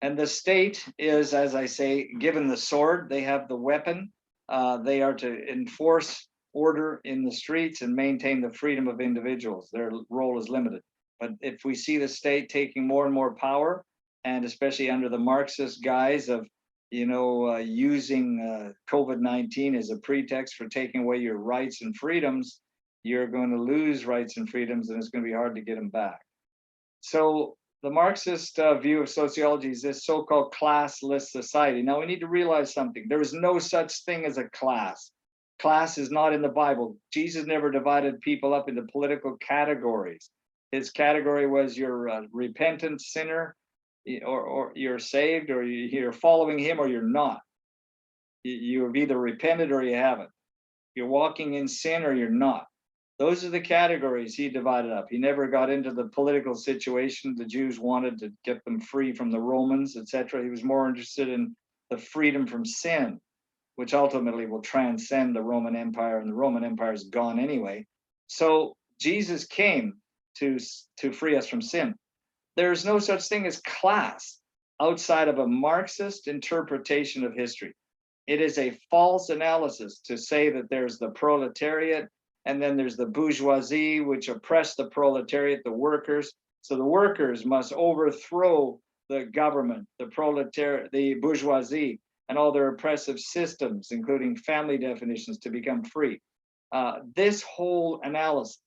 And the state is, as I say, given the sword, they have the weapon. They are to enforce order in the streets and maintain the freedom of individuals. Their role is limited. But if we see the state taking more and more power, and especially under the Marxist guise of, using COVID-19 as a pretext for taking away your rights and freedoms, you're going to lose rights and freedoms, and it's going to be hard to get them back. So the Marxist view of sociology is this so-called classless society. Now we need to realize something. There is no such thing as a class. Class is not in the Bible. Jesus never divided people up into political categories. His category was you're a repentant sinner, or you're saved, or you're following him, or you're not. You've either repented or you haven't. You're walking in sin or you're not. Those are the categories he divided up. He never got into the political situation. The Jews wanted to get them free from the Romans, etc. He was more interested in the freedom from sin, which ultimately will transcend the Roman Empire, and the Roman Empire is gone anyway. So Jesus came to free us from sin. There's no such thing as class outside of a Marxist interpretation of history. It is a false analysis to say that there's the proletariat and then there's the bourgeoisie, which oppress the proletariat, the workers. So the workers must overthrow the government, the proletariat, the bourgeoisie, and all their oppressive systems, including family definitions, to become free. This whole analysis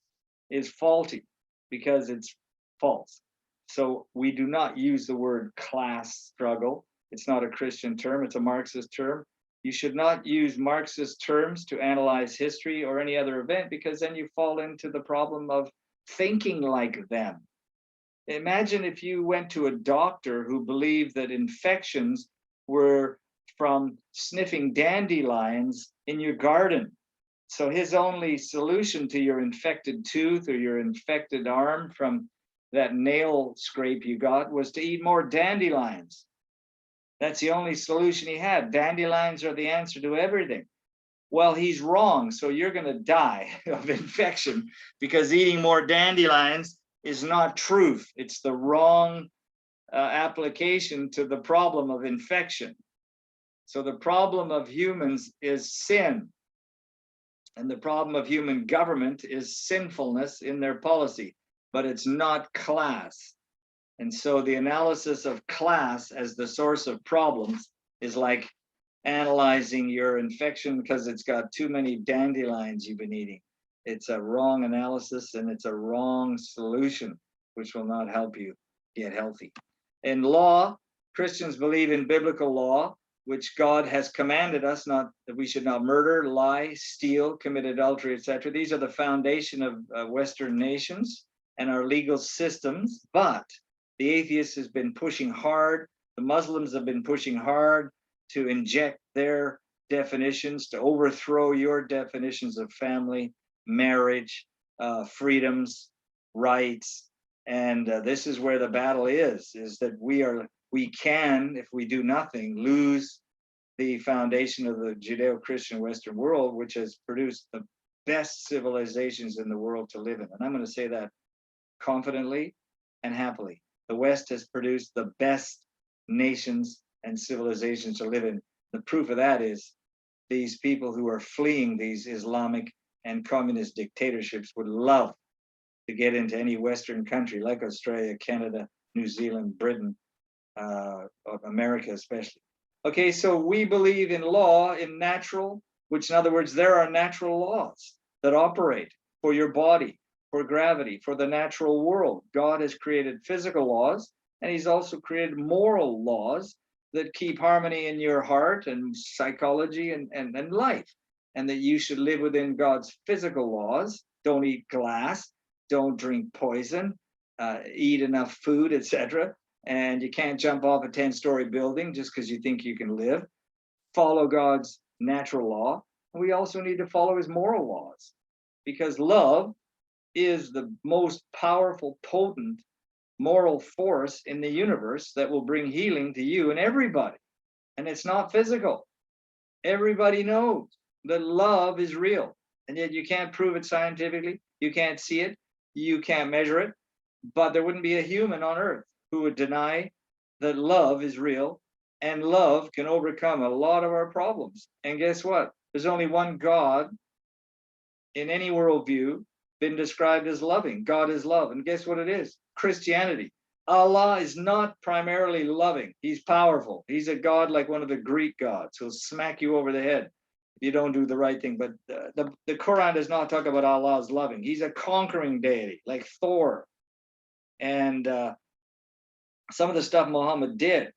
is faulty because it's false. So we do not use the word class struggle. It's not a Christian term, it's a Marxist term. You should not use Marxist terms to analyze history or any other event, because then you fall into the problem of thinking like them. Imagine if you went to a doctor who believed that infections were from sniffing dandelions in your garden. So his only solution to your infected tooth or your infected arm from that nail scrape you got was to eat more dandelions. That's the only solution he had. Dandelions are the answer to everything. Well, he's wrong. So you're going to die of infection because eating more dandelions is not truth. It's the wrong application to the problem of infection. So the problem of humans is sin. And the problem of human government is sinfulness in their policy, but it's not class. And so the analysis of class as the source of problems is like analyzing your infection because it's got too many dandelions you've been eating. It's a wrong analysis and it's a wrong solution, which will not help you get healthy. In law, Christians believe in biblical law, which God has commanded us, not that we should not murder, lie, steal, commit adultery, etc. These are the foundation of Western nations and our legal systems. But the atheists has been pushing hard. The Muslims have been pushing hard to inject their definitions, to overthrow your definitions of family, marriage, freedoms, rights. And this is where the battle is that we can, if we do nothing, lose the foundation of the Judeo-Christian Western world, which has produced the best civilizations in the world to live in. And I'm going to say that confidently and happily. The West has produced the best nations and civilizations to live in. The proof of that is these people who are fleeing these Islamic and communist dictatorships would love to get into any Western country like Australia, Canada, New Zealand, Britain, America especially. Okay, so we believe in law, in natural, which in other words, there are natural laws that operate for your body, for gravity, for the natural world. God has created physical laws, and he's also created moral laws that keep harmony in your heart and psychology and life, and that you should live within God's physical laws. Don't eat glass, don't drink poison, eat enough food, etc. And you can't jump off a 10-story building just because you think you can live. Follow God's natural law. And we also need to follow his moral laws, because love is the most powerful, potent moral force in the universe that will bring healing to you and everybody. And it's not physical. Everybody knows that love is real, and yet you can't prove it scientifically. You can't see it. You can't measure it. But there wouldn't be a human on earth who would deny that love is real, and love can overcome a lot of our problems. And guess what? There's only one God in any worldview been described as loving. God is love. And guess what it is? Christianity. Allah is not primarily loving. He's powerful. He's a God like one of the Greek gods who'll smack you over the head if you don't do the right thing. But the Quran does not talk about Allah as loving. He's a conquering deity like Thor. And some of the stuff Muhammad did,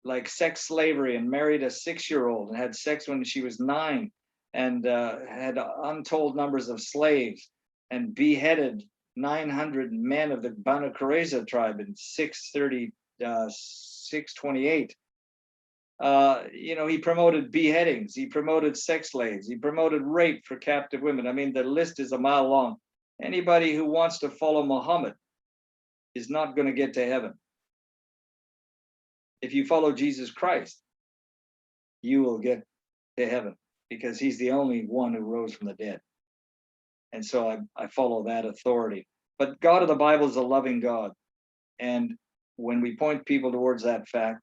like sex slavery, and married a 6-year-old and had sex when she was 9, and had untold numbers of slaves, and beheaded 900 men of the Banu Qurayza tribe in 628. He promoted beheadings, he promoted sex slaves, he promoted rape for captive women. I mean, the list is a mile long. Anybody who wants to follow Muhammad is not going to get to heaven. If you follow Jesus Christ, you will get to heaven, because he's the only one who rose from the dead. And so I follow that authority. But God of the Bible is a loving God. And when we point people towards that fact,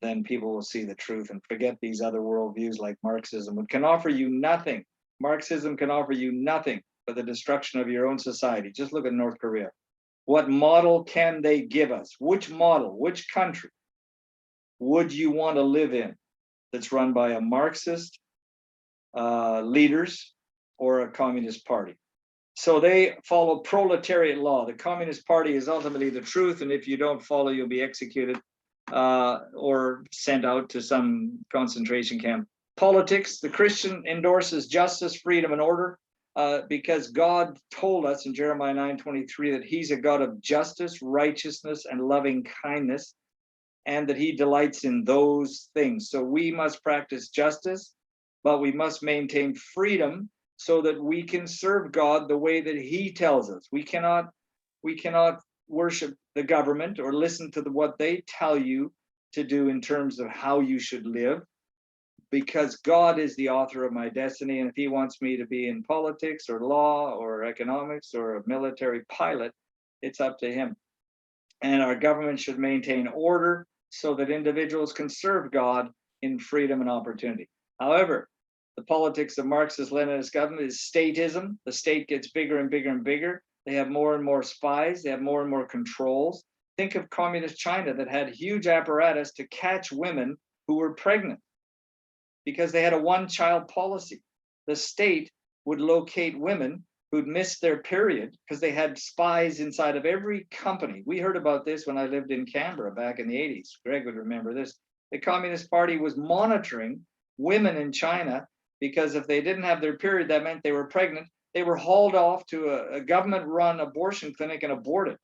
then people will see the truth and forget these other worldviews like Marxism, which can offer you nothing. Marxism can offer you nothing but the destruction of your own society. Just look at North Korea. What model can they give us? Which model, which country would you want to live in that's run by a Marxist leaders or a communist party? So they follow proletariat law. The Communist Party is ultimately the truth, and if you don't follow, you'll be executed or sent out to some concentration camp. Politics, the Christian endorses justice, freedom, and order, because God told us in Jeremiah 9:23 that he's a God of justice, righteousness, and loving kindness, and that he delights in those things. So we must practice justice, but we must maintain freedom so that we can serve God the way that he tells us. We cannot worship the government or listen to what they tell you to do in terms of how you should live, because God is the author of my destiny. And if he wants me to be in politics or law or economics or a military pilot, it's up to him. And our government should maintain order so that individuals can serve God in freedom and opportunity. However, the politics of Marxist-Leninist government is statism. The state gets bigger and bigger and bigger. They have more and more spies. They have more and more controls. Think of communist China that had huge apparatus to catch women who were pregnant because they had a one-child policy. The state would locate women who'd missed their period because they had spies inside of every company. We heard about this when I lived in Canberra back in the 80s. Greg would remember this. The Communist Party was monitoring women in China because if they didn't have their period, that meant they were pregnant. They were hauled off to a government-run abortion clinic and aborted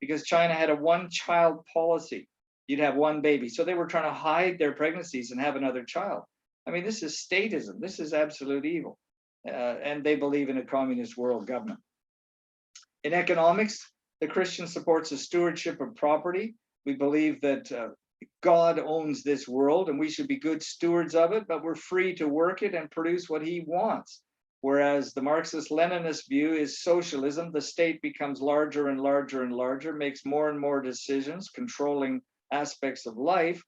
because China had a one-child policy. You'd have one baby. So they were trying to hide their pregnancies and have another child. I mean, this is statism. This is absolute evil. And they believe in a communist world government. In economics, the Christian supports a stewardship of property. We believe that God owns this world and we should be good stewards of it, but we're free to work it and produce what he wants. Whereas the Marxist-Leninist view is socialism. The state becomes larger and larger and larger, makes more and more decisions, controlling aspects of life.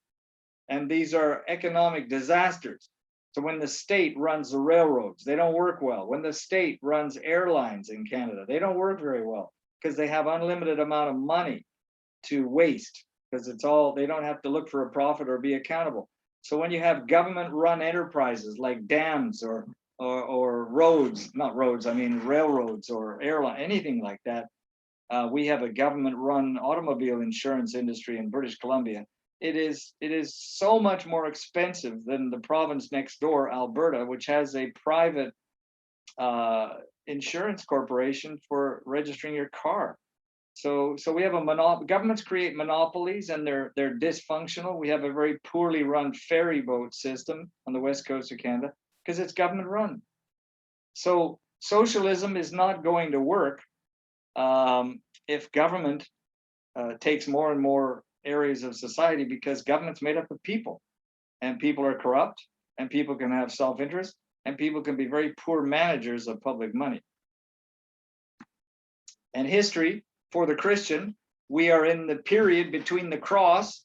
And these are economic disasters. So when the state runs the railroads, they don't work well. When the state runs airlines in Canada, they don't work very well because they have unlimited amount of money to waste because it's all, they don't have to look for a profit or be accountable. So when you have government run enterprises like dams or roads, not roads, I mean railroads or airline, anything like that, we have a government run automobile insurance industry in British Columbia. It is so much more expensive than the province next door, Alberta, which has a private insurance corporation for registering your car. So we have a monopoly. Governments create monopolies and they're dysfunctional. We have a very poorly run ferry boat system on the west coast of Canada because it's government run. So socialism is not going to work if government takes more and more areas of society, because government's made up of people and people are corrupt and people can have self-interest and people can be very poor managers of public money. And history for the Christian, we are in the period between the cross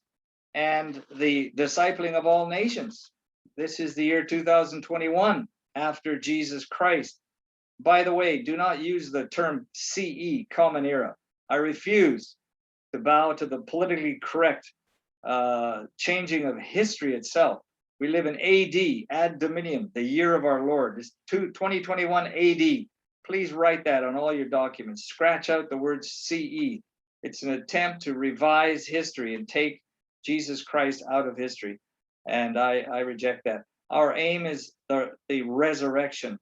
and the discipling of all nations. This is the year 2021 after Jesus Christ. By the way, do not use the term CE, Common Era. I refuse to bow to the politically correct changing of history itself. We live in AD, ad dominium, the year of our Lord. It's 2021 AD. Please write that on all your documents. Scratch out the word CE. It's an attempt to revise history and take Jesus Christ out of history. And I reject that. Our aim is the resurrection.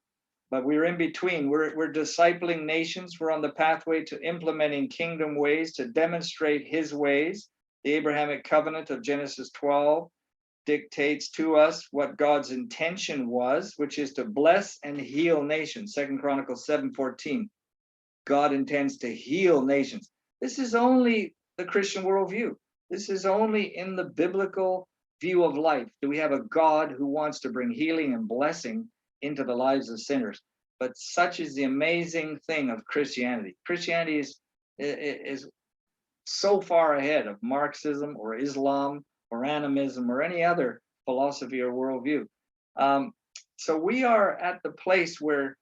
But we're in between. We're discipling nations. We're on the pathway to implementing kingdom ways to demonstrate his ways. The Abrahamic covenant of Genesis 12 dictates to us what God's intention was, which is to bless and heal nations. 2 Chronicles 7:14. God intends to heal nations. This is only the Christian worldview. This is only in the biblical view of life. Do we have a God who wants to bring healing and blessing into the lives of sinners? But such is the amazing thing of Christianity. Christianity is so far ahead of Marxism or Islam or animism or any other philosophy or worldview. So we are at the place where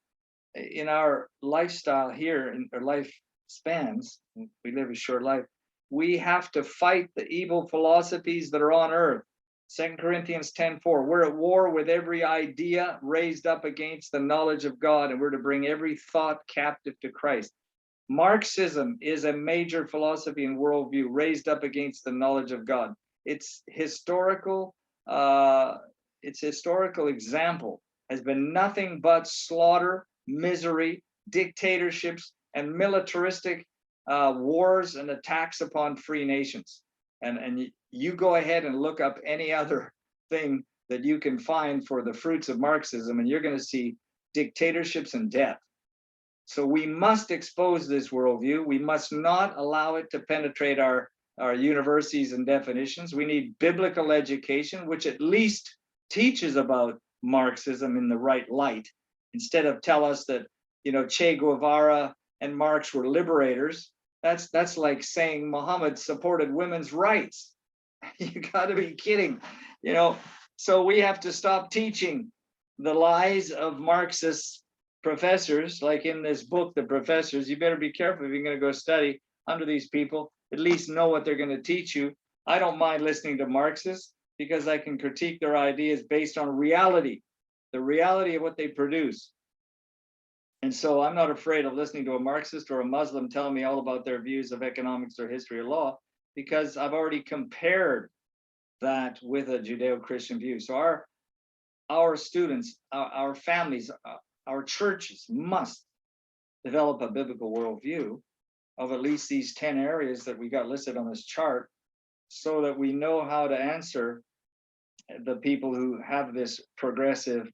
in our lifestyle here, in our life spans, we live a short life, we have to fight the evil philosophies that are on earth. 2 Corinthians 10:4, we're at war with every idea raised up against the knowledge of God, and we're to bring every thought captive to Christ. Marxism is a major philosophy and worldview raised up against the knowledge of God. Its historical example has been nothing but slaughter, misery, dictatorships, and militaristic wars and attacks upon free nations. And you go ahead and look up any other thing that you can find for the fruits of Marxism, and you're going to see dictatorships and death. So we must expose this worldview. We must not allow it to penetrate our our universities and definitions. We need biblical education, which at least teaches about Marxism in the right light, instead of tell us that, you know, Che Guevara and Marx were liberators. That's like saying Muhammad supported women's rights. You got to be kidding, you know. So we have to stop teaching the lies of Marxist professors, like in this book, The Professors. You better be careful if you're going to go study under these people. At least know what they're going to teach you. I don't mind listening to Marxists because I can critique their ideas based on reality, the reality of what they produce. And so I'm not afraid of listening to a Marxist or a Muslim telling me all about their views of economics or history or law, because I've already compared that with a Judeo-Christian view. So our students, our families, our churches must develop a biblical worldview of at least these 10 areas that we got listed on this chart, so that we know how to answer the people who have this progressive,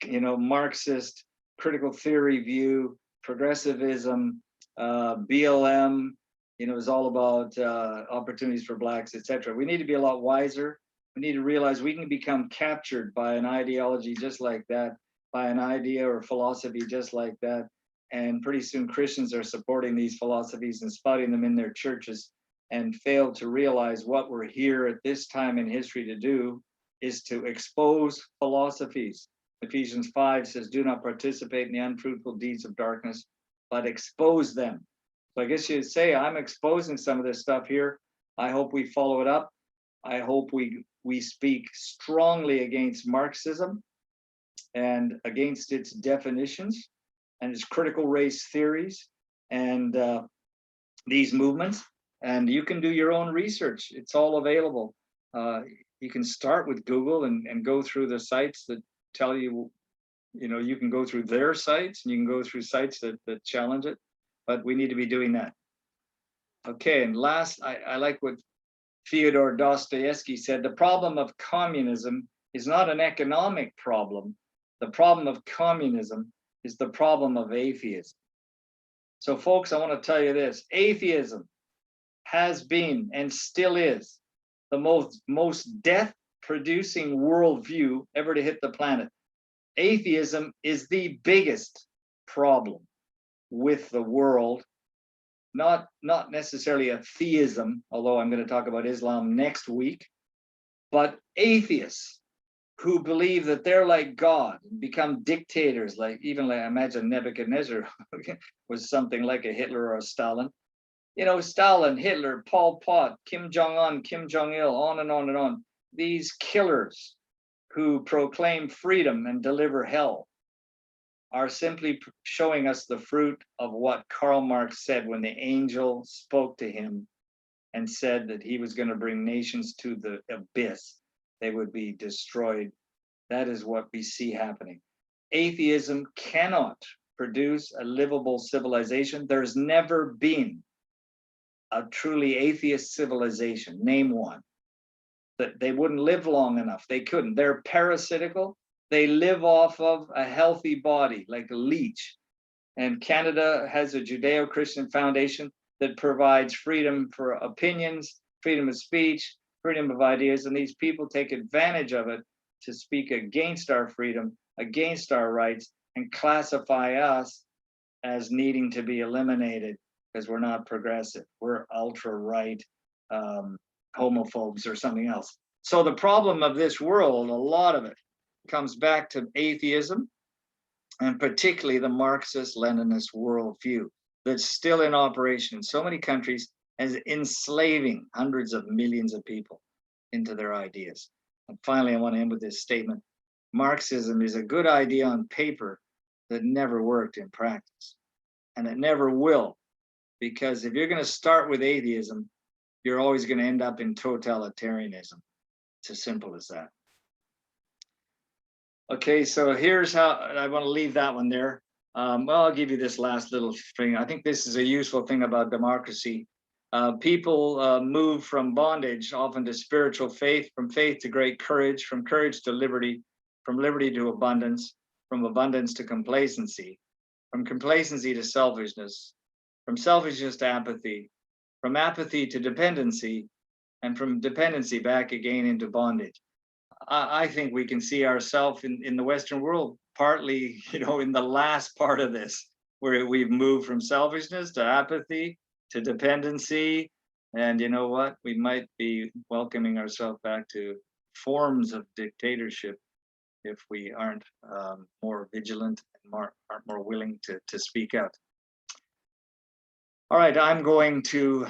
you know, Marxist critical theory view, progressivism, BLM, you know, is all about opportunities for blacks, etc. We need to be a lot wiser. We need to realize we can become captured by an ideology just like that, by an idea or philosophy just like that. And pretty soon Christians are supporting these philosophies and spouting them in their churches, and fail to realize what we're here at this time in history to do is to expose philosophies. Ephesians 5 says, do not participate in the unfruitful deeds of darkness, but expose them. So I guess you'd say I'm exposing some of this stuff here. I hope we follow it up. I hope we speak strongly against Marxism and against its definitions and its critical race theories and these movements. And you can do your own research. It's all available. You can start with Google and go through the sites that tell you, you know, you can go through their sites and you can go through sites that challenge it, but we need to be doing that. Okay, and last, I like what Fyodor Dostoevsky said, the problem of communism is not an economic problem. The problem of communism is the problem of atheism. So folks, I want to tell you this, atheism has been and still is the most death-producing worldview ever to hit the planet. Atheism is the biggest problem with the world, not necessarily a theism, although I'm going to talk about Islam next week, but atheists who believe that they're like God and become dictators, like even like, imagine Nebuchadnezzar was something like a Hitler or a Stalin. You know, Stalin, Hitler, Pol Pot, Kim Jong-un, Kim Jong-il, on and on and on. These killers who proclaim freedom and deliver hell are simply showing us the fruit of what Karl Marx said when the angel spoke to him and said that he was going to bring nations to the abyss. They would be destroyed. That is what we see happening. Atheism cannot produce a livable civilization. There's never been a truly atheist civilization. Name one. That they wouldn't live long enough. They couldn't. They're parasitical. They live off of a healthy body, like a leech. And Canada has a Judeo-Christian foundation that provides freedom for opinions, freedom of speech, freedom of ideas, and these people take advantage of it to speak against our freedom, against our rights, and classify us as needing to be eliminated because we're not progressive. We're ultra-right homophobes or something else. So the problem of this world, a lot of it, comes back to atheism, and particularly the Marxist-Leninist worldview that's still in operation in so many countries, as enslaving hundreds of millions of people into their ideas. And finally, I want to end with this statement. Marxism is a good idea on paper that never worked in practice, and it never will, because if you're going to start with atheism, you're always going to end up in totalitarianism. It's as simple as that. Okay, so here's how I want to leave that one there. Well, I'll give you this last little thing. I think this is a useful thing about democracy. People move from bondage often to spiritual faith, from faith to great courage, from courage to liberty, from liberty to abundance, from abundance to complacency, from complacency to selfishness, from selfishness to apathy, from apathy to dependency, and from dependency back again into bondage. I think we can see ourselves in the Western world, partly, in the last part of this, where we've moved from selfishness to apathy to dependency. And you know what? We might be welcoming ourselves back to forms of dictatorship if we aren't more vigilant and aren't more willing to speak out. All right, I'm going to